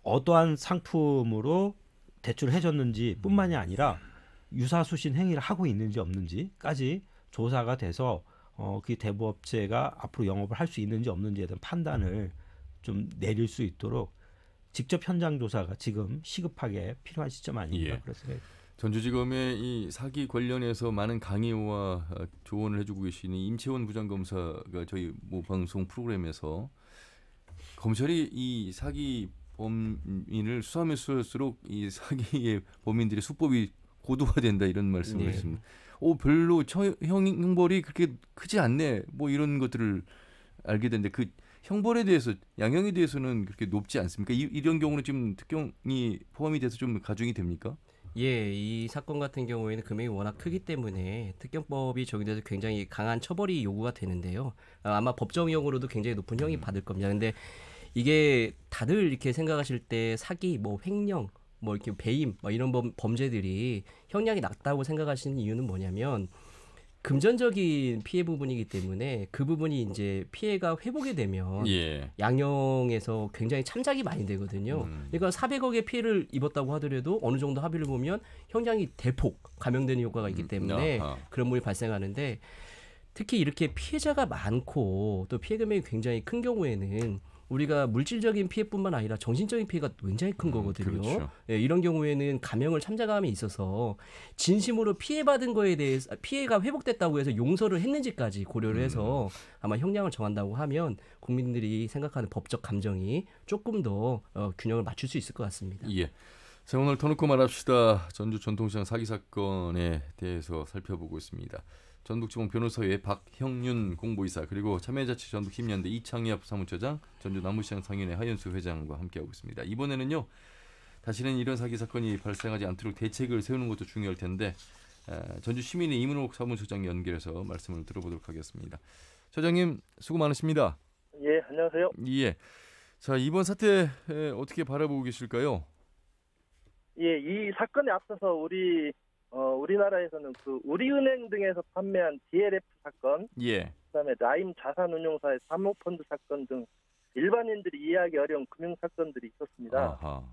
어떠한 상품으로 대출을 해줬는지 뿐만이 아니라 유사수신 행위를 하고 있는지 없는지까지 조사가 돼서 그 대부업체가 앞으로 영업을 할 수 있는지 없는지에 대한 판단을 좀 내릴 수 있도록 직접 현장 조사가 지금 시급하게 필요한 시점 아닌가 그렇습니다. 전주지검의 이 사기 관련해서 많은 강의와 조언을 해주고 계시는 임채원 부장검사가 저희 모방송 프로그램에서 검찰이 이 사기 범인을 수사하면 수사할수록 이 사기의 범인들의 수법이 고도화된다 이런 말씀을 했습니다. 별로 형벌이 그렇게 크지 않네 뭐 이런 것들을 알게 됐는데 그 형벌에 대해서 양형에 대해서는 그렇게 높지 않습니까? 이런 경우는 지금 특경이 포함이 돼서 좀 가중이 됩니까? 이 사건 같은 경우에는 금액이 워낙 크기 때문에 특경법이 적용돼서 굉장히 강한 처벌이 요구가 되는데요. 아마 법정형으로도 굉장히 높은 형이 받을 겁니다. 근데 이게 다들 이렇게 생각하실 때 사기, 횡령, 이렇게 배임, 이런 범죄들이 형량이 낮다고 생각하시는 이유는 뭐냐면 금전적인 피해 부분이기 때문에 그 부분이 이제 피해가 회복이 되면 양형에서 굉장히 참작이 많이 되거든요. 그러니까 400억의 피해를 입었다고 하더라도 어느 정도 합의를 보면 형량이 대폭 감형되는 효과가 있기 때문에 그런 부분이 발생하는데 특히 이렇게 피해자가 많고 또 피해 금액이 굉장히 큰 경우에는 우리가 물질적인 피해뿐만 아니라 정신적인 피해가 굉장히 큰 거거든요. 그렇죠. 이런 경우에는 감형을 참작함에 있어서 진심으로 피해받은 거에 대해서 피해가 회복됐다고 해서 용서를 했는지까지 고려를 해서 아마 형량을 정한다고 하면 국민들이 생각하는 법적 감정이 조금 더 균형을 맞출 수 있을 것 같습니다. 자, 오늘 터놓고 말합시다. 전주 전통시장 사기 사건에 대해서 살펴보고 있습니다. 전북지방 변호사회 박형윤 공보이사 그리고 참여자치 전북힘연대 이창엽 사무처장 전주 남부시장 상인회 하연수 회장과 함께하고 있습니다. 이번에는요. 다시는 이런 사기 사건이 발생하지 않도록 대책을 세우는 것도 중요할 텐데 전주 시민의 이문옥 사무처장 연결해서 말씀을 들어보도록 하겠습니다. 차장님 수고 많으십니다. 예, 안녕하세요. 예. 자, 이번 사태 어떻게 바라보고 계실까요? 예, 이 사건에 앞서서 우리나라에서는 그 우리은행 등에서 판매한 DLF 사건, 예. 그다음에 라임 자산운용사의 사모펀드 사건 등 일반인들이 이해하기 어려운 금융 사건들이 있었습니다. 아하.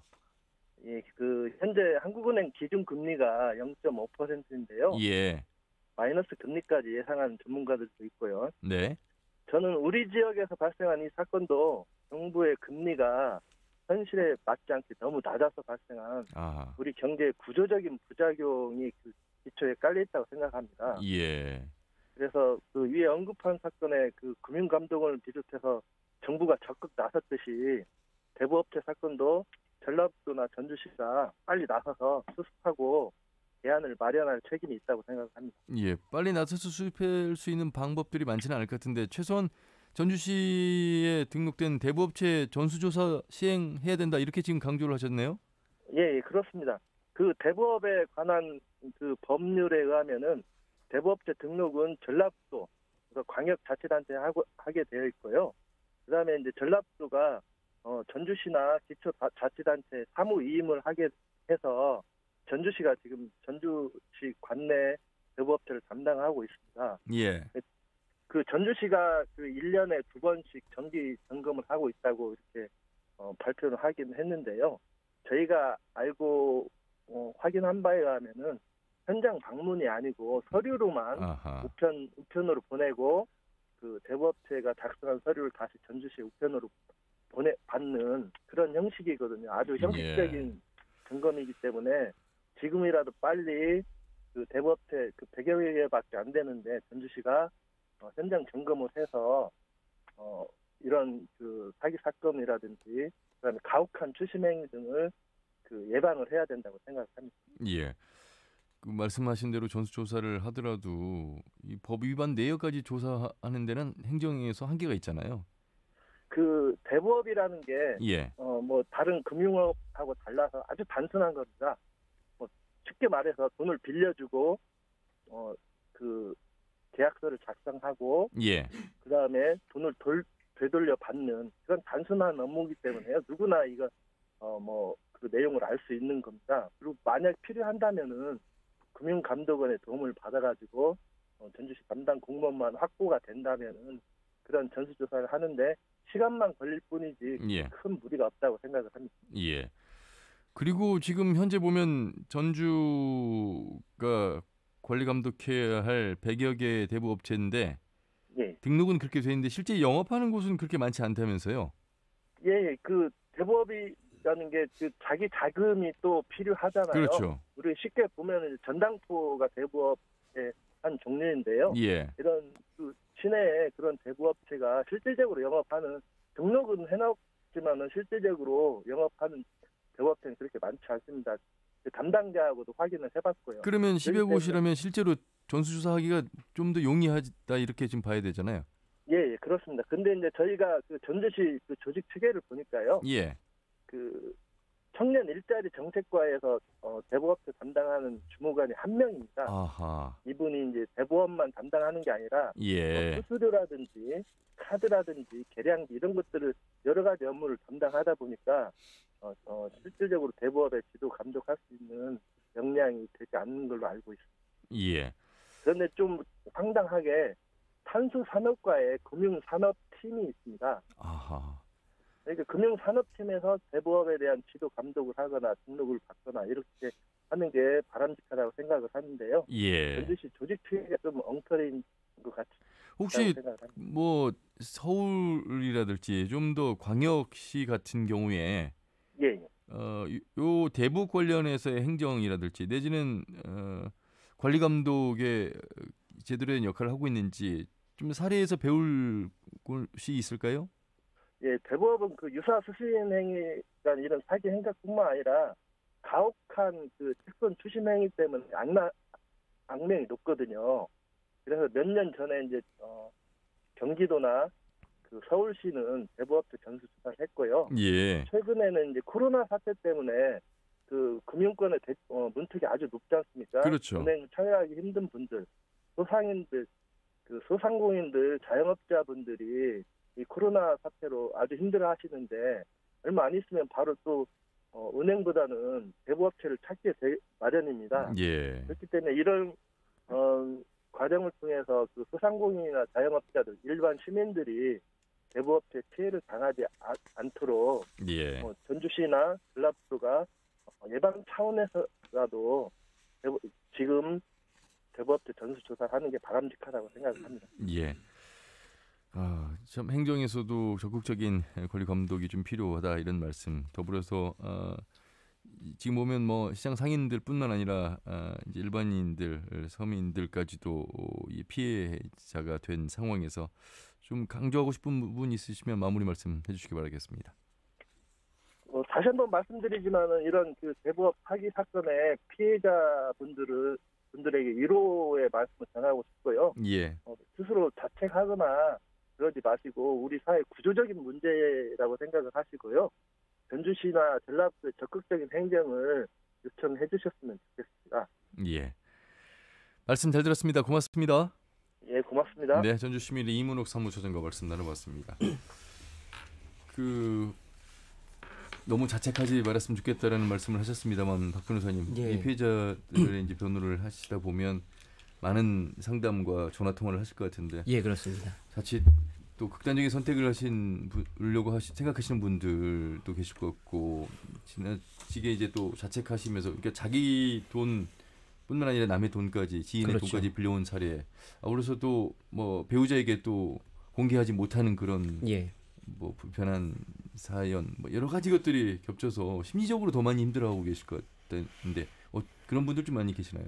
예, 그 현재 한국은행 기준 금리가 0.5%인데요. 예. 마이너스 금리까지 예상하는 전문가들도 있고요. 네. 저는 우리 지역에서 발생한 이 사건도 정부의 금리가 현실에 맞지 않게 너무 낮아서 발생한 아하. 우리 경제의 구조적인 부작용이 그 기초에 깔려 있다고 생각합니다. 예. 그래서 그 위에 언급한 사건의 그 금융감독원을 비롯해서 정부가 적극 나섰듯이 대부업체 사건도 전라북도나 전주시가 빨리 나서서 수습하고 대안을 마련할 책임이 있다고 생각합니다. 예, 빨리 나서서 수입할 수 있는 방법들이 많지는 않을 것 같은데 최소한 전주시에 등록된 대부업체 전수조사 시행해야 된다 이렇게 지금 강조를 하셨네요. 예, 그렇습니다. 그 대부업에 관한 그 법률에 의하면은 대부업체 등록은 전라북도 광역자치단체에 하게 되어 있고요. 그다음에 이제 전라북도가 전주시나 기초자치단체 사무위임을 하게 해서 전주시가 지금 전주시 관내 대부업체를 담당하고 있습니다. 예. 그 전주시가 그 1년에 2번씩 정기 점검을 하고 있다고 이렇게 발표를 하긴 했는데요. 저희가 알고 확인한 바에 의하면은 현장 방문이 아니고 서류로만 우편으로 보내고 그 대부업체가 작성한 서류를 다시 전주시 우편으로 받는 그런 형식이거든요. 아주 형식적인 점검이기 때문에 지금이라도 빨리 그 대부업체 그 100여 개밖에 안 되는데 전주시가 현장 점검을 해서 이런 그 사기 사건이라든지 그다음에 가혹한 추심행위 등을 그 예방을 해야 된다고 생각합니다. 예. 그 말씀하신 대로 전수조사를 하더라도 이 법 위반 내역까지 조사하는 데는 행정에서 한계가 있잖아요. 그 대부업이라는 게 예. 뭐 다른 금융업하고 달라서 아주 단순한 겁니다. 뭐 쉽게 말해서 돈을 빌려주고 그 계약서를 작성하고 예. 그다음에 돈을 되돌려 받는 그런 단순한 업무이기 때문에요. 누구나 이거 뭐 그 내용을 알 수 있는 겁니다. 그리고 만약 필요한다면은 금융감독원의 도움을 받아가지고 전주시 담당 공무원만 확보가 된다면은 그런 전수조사를 하는데 시간만 걸릴 뿐이지 큰 무리가 없다고 생각을 합니다. 예. 그리고 지금 현재 보면 전주가 관리 감독해야 할 100여 개의 대부업체인데 등록은 그렇게 돼 있는데 실제 영업하는 곳은 그렇게 많지 않다면서요? 예, 그 대부업이라는 게 그 자기 자금이 또 필요하잖아요. 그렇죠. 우리 쉽게 보면 전당포가 대부업의 한 종류인데요. 예. 이런 그 시내에 그런 대부업체가 실질적으로 영업하는 등록은 해놨지만은 실질적으로 영업하는 대부업체는 그렇게 많지 않습니다. 담당자하고도 확인을 해봤고요. 그러면 10여 곳이라면 실제로 전수조사하기가 좀 더 용이하다 이렇게 지금 봐야 되잖아요. 예, 그렇습니다. 근데 이제 저희가 그 전주시 그 조직 체계를 보니까요. 예. 그 청년 일자리 정책과에서 대부업체 담당하는 주무관이 한 명입니다. 아하. 이분이 이제 대부업만 담당하는 게 아니라 수수료라든지 카드라든지 계량기 이런 것들을 여러 가지 업무를 담당하다 보니까 실질적으로 대부업의 지도 감독할 수 있는 역량이 되지 않는 걸로 알고 있습니다. 예. 그런데 좀 황당하게 탄수산업과의 금융산업팀이 있습니다. 아하. 그러니까 금융산업팀에서 대부업에 대한 지도 감독을 하거나 등록을 받거나 이렇게 하는 게 바람직하다고 생각을 하는데요. 예. 전주시 조직 체계가 좀 엉터리인 것 같아요. 혹시 뭐 서울이라든지 좀 더 광역시 같은 경우에 요 대부 관련해서의 행정이라든지 내지는 관리 감독의 제대로 된 역할을 하고 있는지 좀 사례에서 배울 곳이 있을까요? 예, 대부업은 그 유사 수신 행위가 이런 사기 행각뿐만 아니라 가혹한 그 채권 추심 행위 때문에 악명이 높거든요. 그래서 몇 년 전에 이제 경기도나 그 서울시는 대부업체 전수조사를 했고요. 예. 최근에는 이제 코로나 사태 때문에 그 금융권의 문턱이 아주 높지 않습니까? 그렇죠. 은행 참여하기 힘든 분들, 소상인들 그 소상공인들, 자영업자분들이 이 코로나 사태로 아주 힘들어하시는데 얼마 안 있으면 바로 또 은행보다는 대부업체를 찾게 될 마련입니다. 예. 그렇기 때문에 이런 과정을 통해서 그 소상공인이나 자영업자들, 일반 시민들이 대부업체 피해를 당하지 않도록 예. 전주시나 전라북도가 예방 차원에서라도 지금 대부업체 전수조사를 하는 게 바람직하다고 생각합니다. 예. 참 행정에서도 적극적인 권리 감독이 좀 필요하다 이런 말씀. 더불어서 지금 보면 뭐 시장 상인들뿐만 아니라 이제 일반인들, 서민들까지도 이 피해자가 된 상황에서 좀 강조하고 싶은 부분 있으시면 마무리 말씀 해주시기 바라겠습니다. 다시 한번 말씀드리지만은 이런 그 대부업 사기 사건의 피해자분들에게 위로의 말씀을 전하고 싶고요. 예. 스스로 자책하거나 그러지 마시고 우리 사회 구조적인 문제라고 생각을 하시고요. 전주시나 전라북도의 적극적인 행정을 요청해 주셨으면 좋겠습니다. 예. 말씀 잘 들었습니다. 고맙습니다. 예, 고맙습니다. 네, 전주시민의 이문옥 사무처장과 말씀 나눠봤습니다. 너무 자책하지 말았으면 좋겠다라는 말씀을 하셨습니다만 박 변호사님, 예. 이 피해자들의 이제 변호를 하시다 보면 많은 상담과 전화 통화를 하실 것 같은데. 예, 그렇습니다. 자칫 또 극단적인 선택을 생각하시는 분들도 계실 것 같고 지나치게 이제 또 자책하시면서 그러니까 자기 돈뿐만 아니라 남의 돈까지 지인의 그렇죠. 돈까지 빌려온 사례. 그래서 또 뭐 배우자에게 또 공개하지 못하는 그런 예. 뭐 불편한 사연, 뭐 여러 가지 것들이 겹쳐서 심리적으로 더 많이 힘들어하고 계실 것 같은데 그런 분들 좀 많이 계시나요?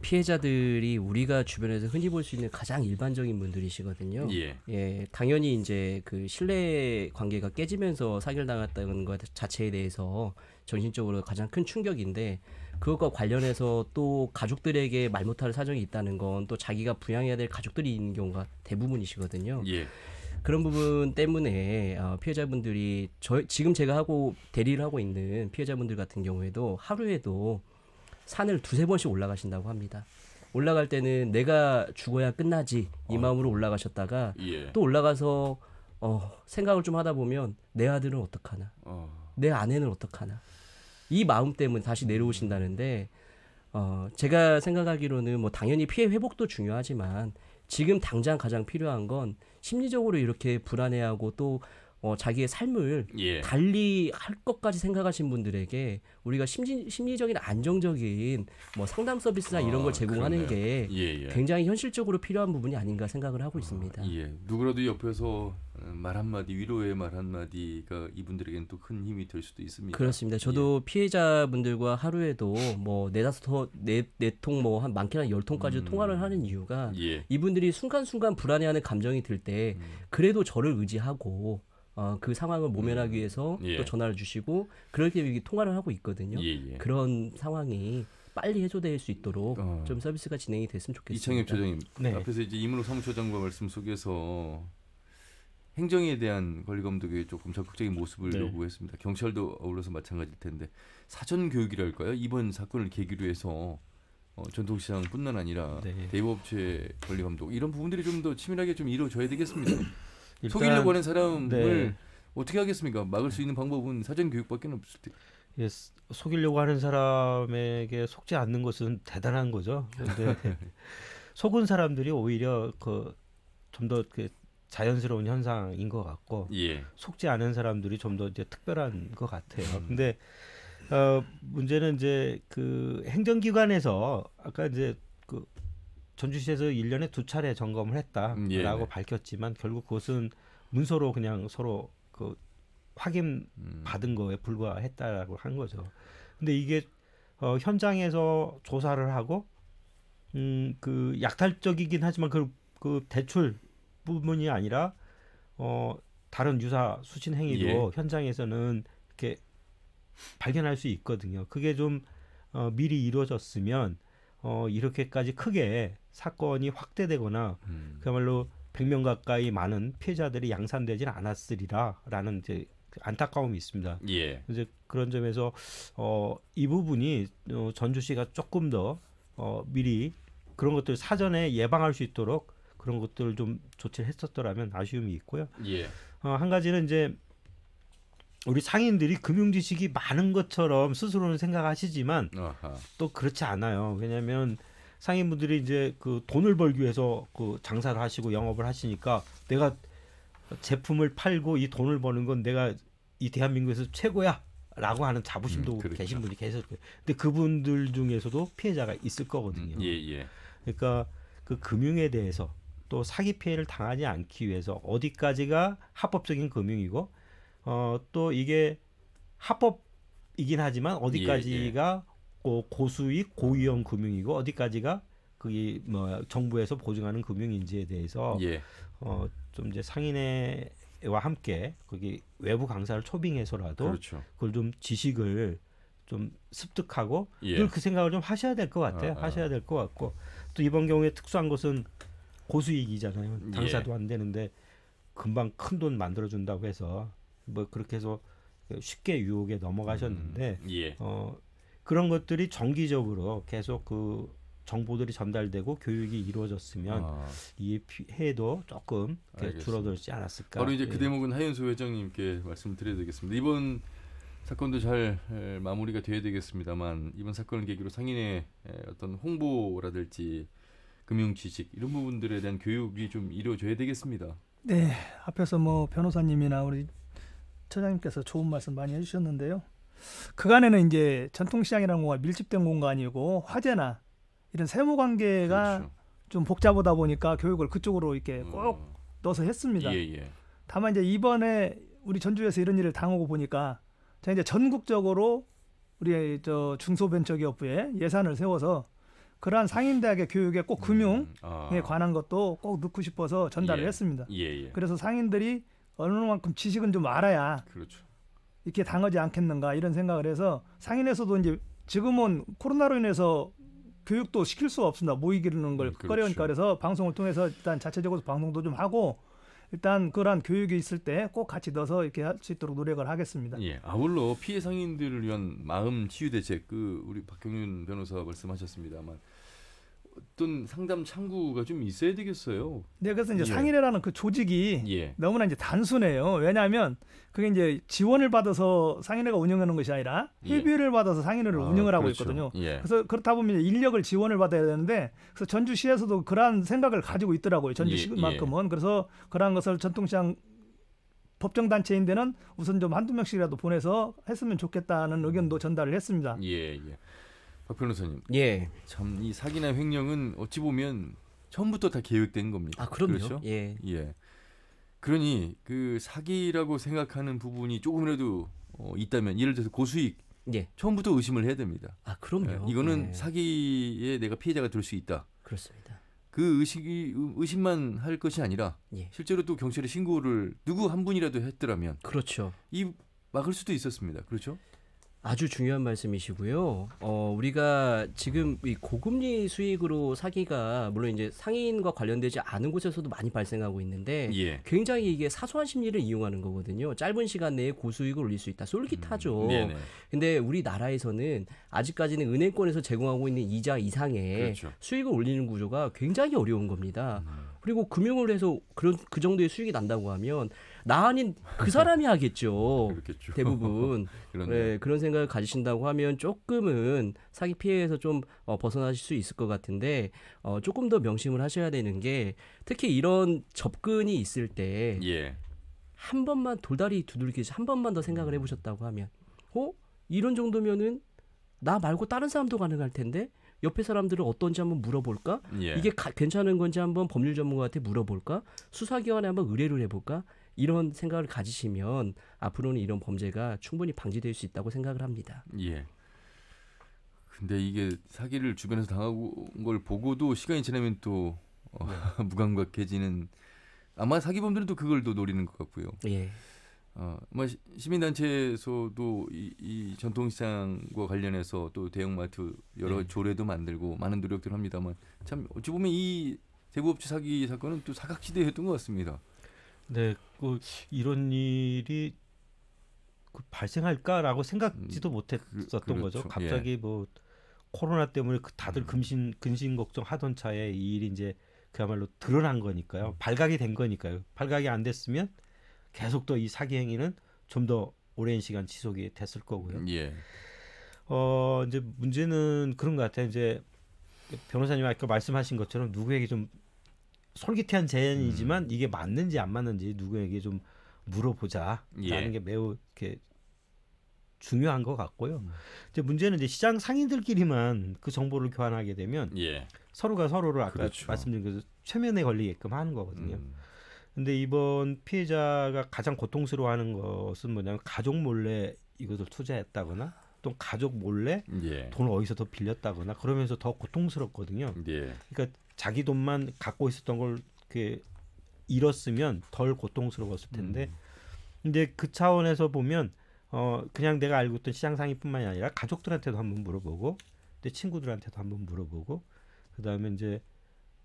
피해자들이 우리가 주변에서 흔히 볼 수 있는 가장 일반적인 분들이시거든요. 예. 예, 당연히 이제 그 신뢰 관계가 깨지면서 사기를 당했다는 것 자체에 대해서 정신적으로 가장 큰 충격인데 그것과 관련해서 또 가족들에게 말 못할 사정이 있다는 건 또 자기가 부양해야 될 가족들이 있는 경우가 대부분이시거든요. 예. 그런 부분 때문에 피해자분들이 지금 제가 대리를 하고 있는 피해자분들 같은 경우에도 하루에도 산을 2-3번씩 올라가신다고 합니다. 올라갈 때는 내가 죽어야 끝나지 이 마음으로 올라가셨다가 예. 또 올라가서 생각을 좀 하다 보면 내 아들은 어떡하나, 내 아내는 어떡하나 이 마음 때문에 다시 내려오신다는데 제가 생각하기로는 뭐 당연히 피해 회복도 중요하지만 지금 당장 가장 필요한 건 심리적으로 이렇게 불안해하고 또 자기의 삶을 예. 달리 할 것까지 생각하신 분들에게 우리가 심리적인 안정적인 뭐 상담 서비스나 이런 걸 제공하는 그러네요. 게 굉장히 현실적으로 필요한 부분이 아닌가 생각을 하고 있습니다. 예. 누구라도 옆에서 말 한마디, 위로의 말 한마디가 이분들에게는 또 큰 힘이 될 수도 있습니다. 그렇습니다. 저도 피해자분들과 하루에도 뭐 4-5통 뭐 한 많게는 10통까지 통화를 하는 이유가 이분들이 순간순간 불안해하는 감정이 들 때 그래도 저를 의지하고 그 상황을 모면하기 위해서 또 전화를 주시고 그렇게 통화를 하고 있거든요. 그런 상황이 빨리 해소될 수 있도록 좀 서비스가 진행이 됐으면 좋겠습니다. 이창엽 처장님, 네. 앞에서 이제 이문호 사무처장과 말씀 속에서 행정에 대한 권리 감독에 조금 적극적인 모습을 요구했습니다. 경찰도 어울러서 마찬가지일 텐데 사전 교육이랄까요? 이번 사건을 계기로 해서 전통시장뿐만 아니라 대부업체 권리 감독 이런 부분들이 좀 더 치밀하게 좀 이루어져야 되겠습니다. 속이려고 하는 사람을 어떻게 하겠습니까? 막을 수 있는 방법은 사전 교육밖에 없을 때. 예, 속이려고 하는 사람에게 속지 않는 것은 대단한 거죠. 그런데 속은 사람들이 오히려 좀 더 자연스러운 현상인 것 같고 속지 않은 사람들이 좀 더 이제 특별한 것 같아요. 근데 문제는 이제 그 행정기관에서 아까 이제 그 전주시에서 1년에 2차례 점검을 했다라고 밝혔지만 결국 그것은 문서로 그냥 서로 그 확인 받은 거에 불과했다라고 한 거죠. 근데 이게 현장에서 조사를 하고 그 약탈적이긴 하지만 그 대출 부분이 아니라 다른 유사 수신 행위도 현장에서는 이렇게 발견할 수 있거든요. 그게 좀 미리 이루어졌으면 이렇게까지 크게 사건이 확대되거나 그야말로 100명 가까이 많은 피해자들이 양산되지는 않았으리라라는 이제 안타까움이 있습니다. 이제 그런 점에서 이 부분이 전주시가 조금 더 미리 그런 것들 사전에 예방할 수 있도록 그런 것들을 좀 조치를 했었더라면 아쉬움이 있고요. 예. 한 가지는 이제 우리 상인들이 금융 지식이 많은 것처럼 스스로는 생각하시지만 또 그렇지 않아요. 왜냐하면 상인분들이 이제 그 돈을 벌기 위해서 그 장사를 하시고 영업을 하시니까 내가 제품을 팔고 이 돈을 버는 건 내가 이 대한민국에서 최고야라고 하는 자부심도 그렇죠. 계신 분이 계실 거예요. 근데 그분들 중에서도 피해자가 있을 거거든요. 예. 그러니까 그 금융에 대해서 또 사기 피해를 당하지 않기 위해서 어디까지가 합법적인 금융이고 또 이게 합법이긴 하지만 어디까지가 고수익 고위험 금융이고 어디까지가 그게 뭐 정부에서 보증하는 금융인지에 대해서 좀 이제 상인회와 함께 거기 외부 강사를 초빙해서라도 그렇죠. 그걸 좀 지식을 좀 습득하고 늘 그 생각을 좀 하셔야 될 것 같아요. 하셔야 될 것 같고 또 이번 경우에 특수한 것은 고수익이잖아요. 장사도 안 되는데 금방 큰 돈 만들어준다고 해서 뭐 그렇게 해서 쉽게 유혹에 넘어가셨는데 그런 것들이 정기적으로 계속 그 정보들이 전달되고 교육이 이루어졌으면 이 피해도 조금 줄어들지 않았을까. 바로 이제 그 대목은 하윤수 회장님께 말씀을 드려야 되겠습니다. 이번 사건도 잘 마무리가 돼야 되겠습니다만 이번 사건을 계기로 상인의 어떤 홍보라든지 금융 지식 이런 부분들에 대한 교육이 좀 이루어져야 되겠습니다. 네, 앞에서 뭐 변호사님이나 우리 처장님께서 좋은 말씀 많이 해주셨는데요. 그간에는 이제 전통시장이라는 공간 밀집된 공간이고 화재나 이런 세무관계가 그렇죠. 좀 복잡하다 보니까 교육을 그쪽으로 이렇게 꼭 넣어서 했습니다. 다만 이제 이번에 우리 전주에서 이런 일을 당하고 보니까 제가 이제 전국적으로 우리 저 중소벤처기업부에 예산을 세워서 그러한 상인대학의 교육에 꼭 금융에 관한 것도 꼭 넣고 싶어서 전달을 했습니다. 그래서 상인들이 어느 만큼 지식은 좀 알아야 그렇죠. 이렇게 당하지 않겠는가 이런 생각을 해서 상인에서도 이제 지금은 코로나로 인해서 교육도 시킬 수가 없습니다. 모이기는 걸 꺼려니까 그래서 방송을 통해서 일단 자체적으로 방송도 좀 하고 일단 그러한 교육이 있을 때 꼭 같이 넣어서 이렇게 할 수 있도록 노력을 하겠습니다. 아울러 피해 상인들을 위한 마음 치유 대책 우리 박경윤 변호사가 말씀하셨습니다만 어떤 상담 창구가 좀 있어야 되겠어요. 네, 그래서 이제 상인회라는 그 조직이 너무나 이제 단순해요. 왜냐하면 그게 이제 지원을 받아서 상인회가 운영하는 것이 아니라 회비를 받아서 상인회를 운영을 하고 있거든요. 그래서 그렇다 보면 인력을 지원을 받아야 되는데 그래서 전주시에서도 그러한 생각을 가지고 있더라고요. 전주시만큼은. 그래서 그러한 것을 전통시장 법정단체인 데는 우선 좀 한두 명씩이라도 보내서 했으면 좋겠다는 의견도 전달을 했습니다. 박 변호사님. 참 이 사기나 횡령은 어찌 보면 처음부터 다 계획된 겁니다. 그럼요. 그렇죠? 그러니 그 사기라고 생각하는 부분이 조금이라도 있다면 예를 들어서 고수익 처음부터 의심을 해야 됩니다. 그럼요. 이거는 사기에 내가 피해자가 될 수 있다. 그렇습니다. 그 의심만 할 것이 아니라 실제로 또 경찰에 신고를 누구 한 분이라도 했더라면 그렇죠. 막을 수도 있었습니다. 그렇죠? 아주 중요한 말씀이시고요. 우리가 지금 이 고금리 수익으로 사기가 물론 이제 상인과 관련되지 않은 곳에서도 많이 발생하고 있는데 굉장히 이게 사소한 심리를 이용하는 거거든요. 짧은 시간 내에 고수익을 올릴 수 있다. 쏠깃하죠. 근데 우리나라에서는 아직까지는 은행권에서 제공하고 있는 이자 이상의 수익을 올리는 구조가 굉장히 어려운 겁니다. 그리고 금융을 해서 그 정도의 수익이 난다고 하면 나 아닌 그 사람이 하겠죠. 그렇겠죠. 대부분. 그런 생각을 가지신다고 하면 조금은 사기 피해에서 좀 벗어나실 수 있을 것 같은데 조금 더 명심을 하셔야 되는 게 특히 이런 접근이 있을 때 한 번만 돌다리 두들기듯이 한 번만 더 생각을 해보셨다고 하면 이런 정도면은 나 말고 다른 사람도 가능할 텐데 옆에 사람들은 어떤지 한번 물어볼까? 이게 괜찮은 건지 한번 법률 전문가한테 물어볼까? 수사기관에 한번 의뢰를 해볼까? 이런 생각을 가지시면 앞으로는 이런 범죄가 충분히 방지될 수 있다고 생각을 합니다. 근데 이게 사기를 주변에서 당하고 온 걸 보고도 시간이 지나면 또 무감각해지는 아마 사기범들은 또 그걸 또 노리는 것 같고요. 아마 시민단체에서도 이 전통시장과 관련해서 또 대형마트 여러 조례도 만들고 많은 노력들을 합니다만 참 어찌 보면 이 대부업체 사기 사건은 또 사각지대였던 것 같습니다. 네, 이런 일이 발생할까라고 생각지도 못했었던 거죠. 갑자기 뭐 코로나 때문에 다들 근심 걱정하던 차에 이 일이 이제 그야말로 드러난 거니까요. 발각이 된 거니까요. 발각이 안 됐으면 계속 또 이 사기 행위는 좀 더 오랜 시간 지속이 됐을 거고요. 예. 이제 문제는 그런 것 같아요. 이제 변호사님 아까 말씀하신 것처럼 누구에게 좀 솔깃한 제안이지만 이게 맞는지 안 맞는지 누구에게 좀 물어보자라는 게 매우 이렇게 중요한 것 같고요. 이제 문제는 이제 시장 상인들끼리만 그 정보를 교환하게 되면 서로가 서로를 아까 그렇죠. 말씀드린 그 최면에 걸리게끔 하는 거거든요. 근데 이번 피해자가 가장 고통스러워하는 것은 뭐냐면 가족 몰래 이것을 투자했다거나 또 가족 몰래 돈을 어디서 더 빌렸다거나 그러면서 더 고통스럽거든요. 그러니까 자기 돈만 갖고 있었던 걸 이렇게 잃었으면 덜 고통스러웠을 텐데 근데 그 차원에서 보면 그냥 내가 알고 있던 시장 상인뿐만이 아니라 가족들한테도 한번 물어보고 내 친구들한테도 한번 물어보고 그다음에 이제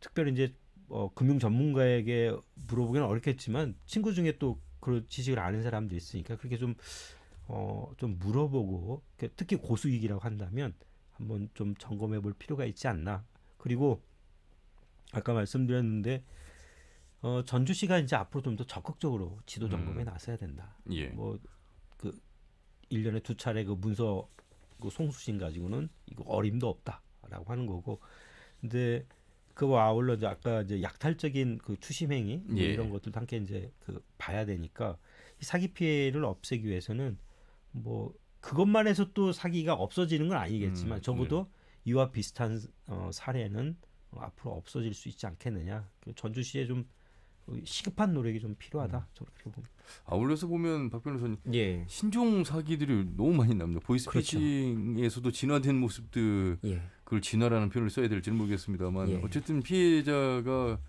특별히 이제 금융 전문가에게 물어보기는 어렵겠지만 친구 중에 또 그런 지식을 아는 사람도 있으니까 그렇게 좀 물어보고 특히 고수익이라고 한다면 한번 좀 점검해 볼 필요가 있지 않나. 그리고 아까 말씀드렸는데 전주시가 이제 앞으로 좀 더 적극적으로 지도 점검에 나서야 된다. 뭐 그 1년에 2차례 그 문서 그 송수신 가지고는 이거 어림도 없다라고 하는 거고. 근데 그와 아울러 이제 아까 이제 약탈적인 그 추심 행위 뭐 이런 것들도 함께 이제 그 봐야 되니까 이 사기 피해를 없애기 위해서는 뭐 그것만 해서 또 사기가 없어지는 건 아니겠지만 적어도 이와 비슷한 사례는 앞으로 없어질 수 있지 않겠느냐. 전주시에 좀 시급한 노력이 좀 필요하다. 저는 그렇게 봅니다. 아울러서 보면 박 변호사님 신종 사기들이 너무 많이 납니다. 보이스피싱에서도 진화된 모습들 그걸 진화라는 표현을 써야 될지는 모르겠습니다만 어쨌든 피해자가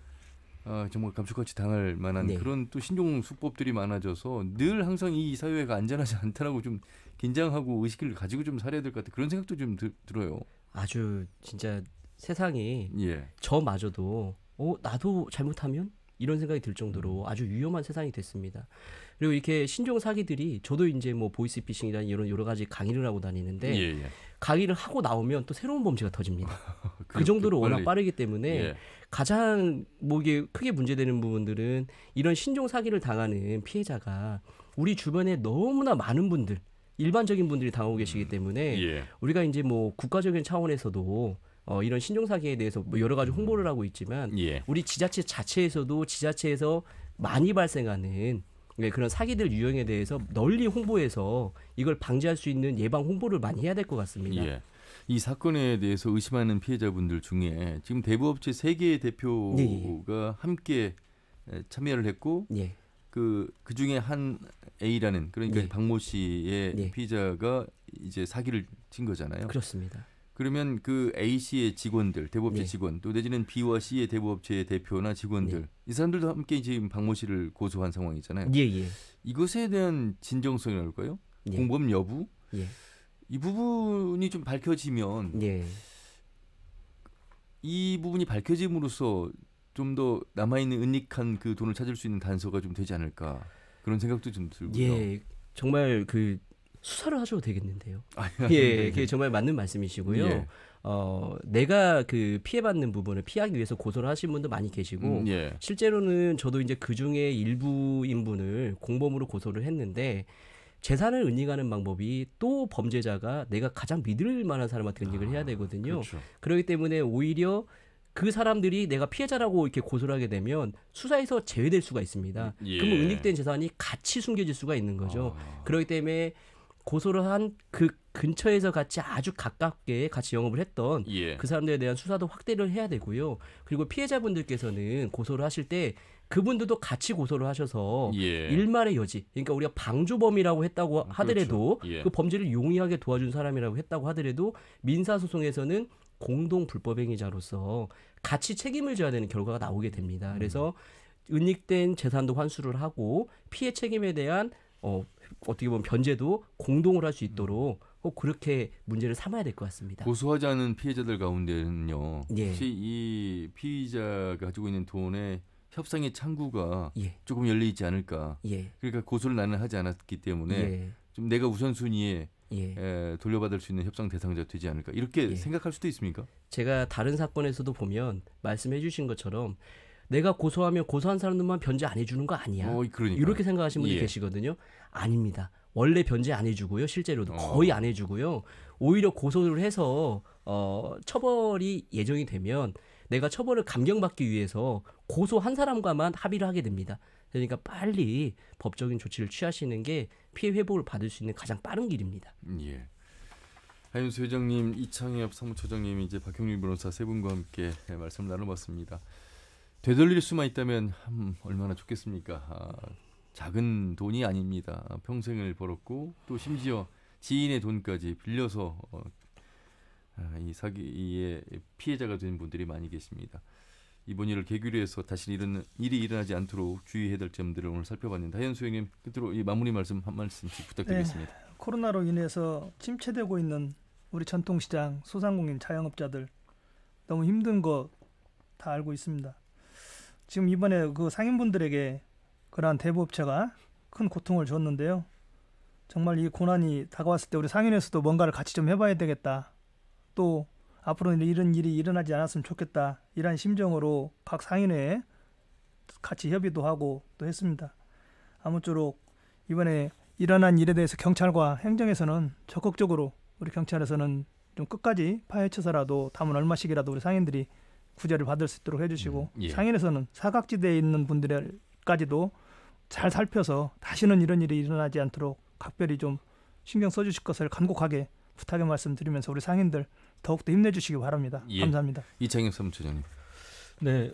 정말 감쪽같이 당할 만한 그런 또 신종 수법들이 많아져서 늘 항상 이 사회가 안전하지 않다라고 좀 긴장하고 의식을 가지고 좀 살아야 될 것 같아요. 그런 생각도 좀 들어요. 아주 진짜 세상이 저마저도 나도 잘못하면 이런 생각이 들 정도로 아주 위험한 세상이 됐습니다. 그리고 이렇게 신종 사기들이 저도 이제 뭐 보이스피싱이라는 이런 여러 가지 강의를 하고 다니는데 강의를 하고 나오면 또 새로운 범죄가 터집니다. 그 정도로 워낙 빠르기 때문에 가장 뭐 이게 크게 문제되는 부분들은 이런 신종 사기를 당하는 피해자가 우리 주변에 너무나 많은 분들, 일반적인 분들이 당하고 계시기 때문에 우리가 이제 뭐 국가적인 차원에서도 이런 신종사기에 대해서 뭐 여러 가지 홍보를 하고 있지만 우리 지자체 자체에서도 지자체에서 많이 발생하는 그런 사기들 유형에 대해서 널리 홍보해서 이걸 방지할 수 있는 예방 홍보를 많이 해야 될 것 같습니다. 이 사건에 대해서 의심하는 피해자분들 중에 지금 대부업체 3개의 대표가 함께 참여를 했고 그 중에 한 A라는 그러니까 박모 씨의 피해자가 이제 사기를 친 거잖아요. 그렇습니다. 그러면 그 A 씨의 직원들, 대부업체 직원, 또 내지는 B와 C의 대부업체의 대표나 직원들, 이 사람들도 함께 지금 박모 씨를 고소한 상황이잖아요. 이것에 대한 진정성이랄까요? 공범 여부? 이 부분이 좀 밝혀지면 이 부분이 밝혀짐으로써 좀 더 남아있는 은닉한 그 돈을 찾을 수 있는 단서가 좀 되지 않을까 그런 생각도 좀 들고요. 정말 그 수사를 하셔도 되겠는데요. 그게 정말 맞는 말씀이시고요. 내가 그 피해받는 부분을 피하기 위해서 고소를 하신 분도 많이 계시고 실제로는 저도 이제 그 중에 일부 인분을 공범으로 고소를 했는데 재산을 은닉하는 방법이 또 범죄자가 내가 가장 믿을 만한 사람한테 은닉을 해야 되거든요. 그렇기 때문에 오히려 그 사람들이 내가 피해자라고 이렇게 고소를 하게 되면 수사에서 제외될 수가 있습니다. 그러면 은닉된 재산이 같이 숨겨질 수가 있는 거죠. 그렇기 때문에 고소를 한 그 근처에서 같이 아주 가깝게 같이 영업을 했던 그 사람들에 대한 수사도 확대를 해야 되고요. 그리고 피해자분들께서는 고소를 하실 때 그분들도 같이 고소를 하셔서 일말의 여지, 그러니까 우리가 방조범이라고 했다고 하더라도 그 범죄를 용이하게 도와준 사람이라고 했다고 하더라도 민사소송에서는 공동 불법행위자로서 같이 책임을 져야 되는 결과가 나오게 됩니다. 그래서 은닉된 재산도 환수를 하고 피해 책임에 대한 어떻게 보면 변제도 공동으로 할 수 있도록 꼭 그렇게 문제를 삼아야 될 것 같습니다. 고소하지 않은 피해자들 가운데는요. 혹시 이 피의자가 가지고 있는 돈의 협상의 창구가 조금 열려 있지 않을까. 그러니까 고소를 나는 하지 않았기 때문에 좀 내가 우선순위에 돌려받을 수 있는 협상 대상자가 되지 않을까 이렇게 생각할 수도 있습니까? 제가 다른 사건에서도 보면 말씀해 주신 것처럼 내가 고소하면 고소한 사람들만 변제 안 해주는 거 아니야. 이렇게 생각하시는 분들이 계시거든요. 아닙니다. 원래 변제 안 해주고요. 실제로도 거의 안 해주고요. 오히려 고소를 해서 처벌이 예정이 되면 내가 처벌을 감경받기 위해서 고소한 사람과만 합의를 하게 됩니다. 그러니까 빨리 법적인 조치를 취하시는 게 피해 회복을 받을 수 있는 가장 빠른 길입니다. 예. 하윤수 회장님, 이창엽 사무처장님, 이제 박형민 변호사 세 분과 함께 말씀을 나눠봤습니다. 되돌릴 수만 있다면 얼마나 좋겠습니까? 작은 돈이 아닙니다. 평생을 벌었고 또 심지어 지인의 돈까지 빌려서 이 사기의 피해자가 된 분들이 많이 계십니다. 이번 일을 계기로 해서 다시 이런 일이 일어나지 않도록 주의해야 될 점들을 오늘 살펴봤는데 하윤수 회장님 끝으로 이 마무리 말씀 한 말씀씩 부탁드리겠습니다. 코로나로 인해서 침체되고 있는 우리 전통시장, 소상공인, 자영업자들 너무 힘든 거 다 알고 있습니다. 지금 이번에 그 상인분들에게 그러한 대부업체가 큰 고통을 줬는데요. 정말 이 고난이 다가왔을 때 우리 상인에서도 뭔가를 같이 좀 해봐야 되겠다. 또 앞으로는 이런 일이 일어나지 않았으면 좋겠다. 이런 심정으로 각 상인회에 같이 협의도 하고 또 했습니다. 아무쪼록 이번에 일어난 일에 대해서 경찰과 행정에서는 적극적으로 우리 경찰에서는 좀 끝까지 파헤쳐서라도 담은 얼마씩이라도 우리 상인들이 구제를 받을 수 있도록 해주시고 상인에서는 사각지대에 있는 분들까지도 잘 살펴서 다시는 이런 일이 일어나지 않도록 각별히 좀 신경 써주실 것을 간곡하게 부탁의 말씀드리면서 우리 상인들 더욱더 힘내주시기 바랍니다. 감사합니다. 이창엽 사무처장님. 네,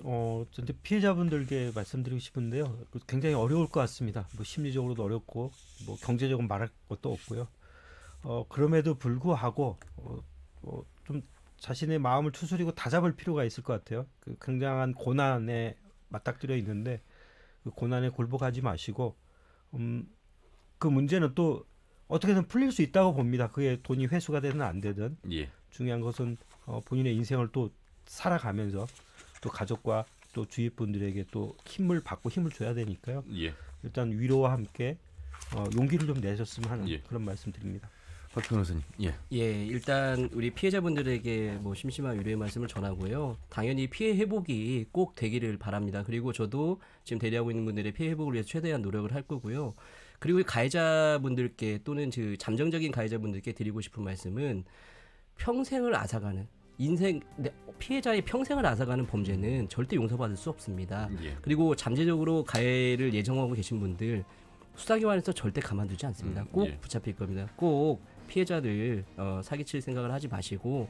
이제 피해자분들께 말씀드리고 싶은데요. 굉장히 어려울 것 같습니다. 뭐 심리적으로도 어렵고, 뭐 경제적으로 말할 것도 없고요. 그럼에도 불구하고 좀 자신의 마음을 추스리고 다잡을 필요가 있을 것 같아요. 그 굉장한 고난에 맞닥뜨려 있는데 그 고난에 굴복하지 마시고, 그 문제는 또 어떻게든 풀릴 수 있다고 봅니다. 그게 돈이 회수가 되든 안 되든 중요한 것은 본인의 인생을 또 살아가면서 또 가족과 또 주위 분들에게 또 힘을 받고 힘을 줘야 되니까요. 일단 위로와 함께 용기를 좀 내셨으면 하는 그런 말씀드립니다. 박 변호사님. 일단 우리 피해자분들에게 뭐 심심한 위로의 말씀을 전하고요. 당연히 피해 회복이 꼭 되기를 바랍니다. 그리고 저도 지금 대리하고 있는 분들의 피해 회복을 위해서 최대한 노력을 할 거고요. 그리고 가해자분들께 또는 잠정적인 가해자분들께 드리고 싶은 말씀은 평생을 앗아가는 피해자의 평생을 앗아가는 범죄는 절대 용서받을 수 없습니다. 그리고 잠재적으로 가해를 예정하고 계신 분들 수사기관에서 절대 가만두지 않습니다. 꼭 붙잡힐 겁니다. 꼭 피해자들 사기칠 생각을 하지 마시고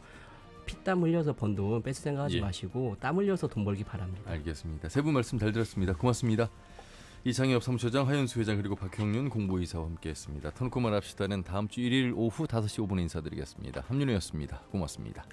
피땀 흘려서 번 돈 뺏을 생각하지 마시고 땀 흘려서 돈 벌기 바랍니다. 알겠습니다. 세 분 말씀 잘 들었습니다. 고맙습니다. 이창엽 사무처장, 하윤수 회장 그리고 박형윤 공보이사와 함께했습니다. 터놓고 말합시다는 다음 주 1일 오후 5시 5분에 인사드리겠습니다. 함윤호였습니다. 고맙습니다.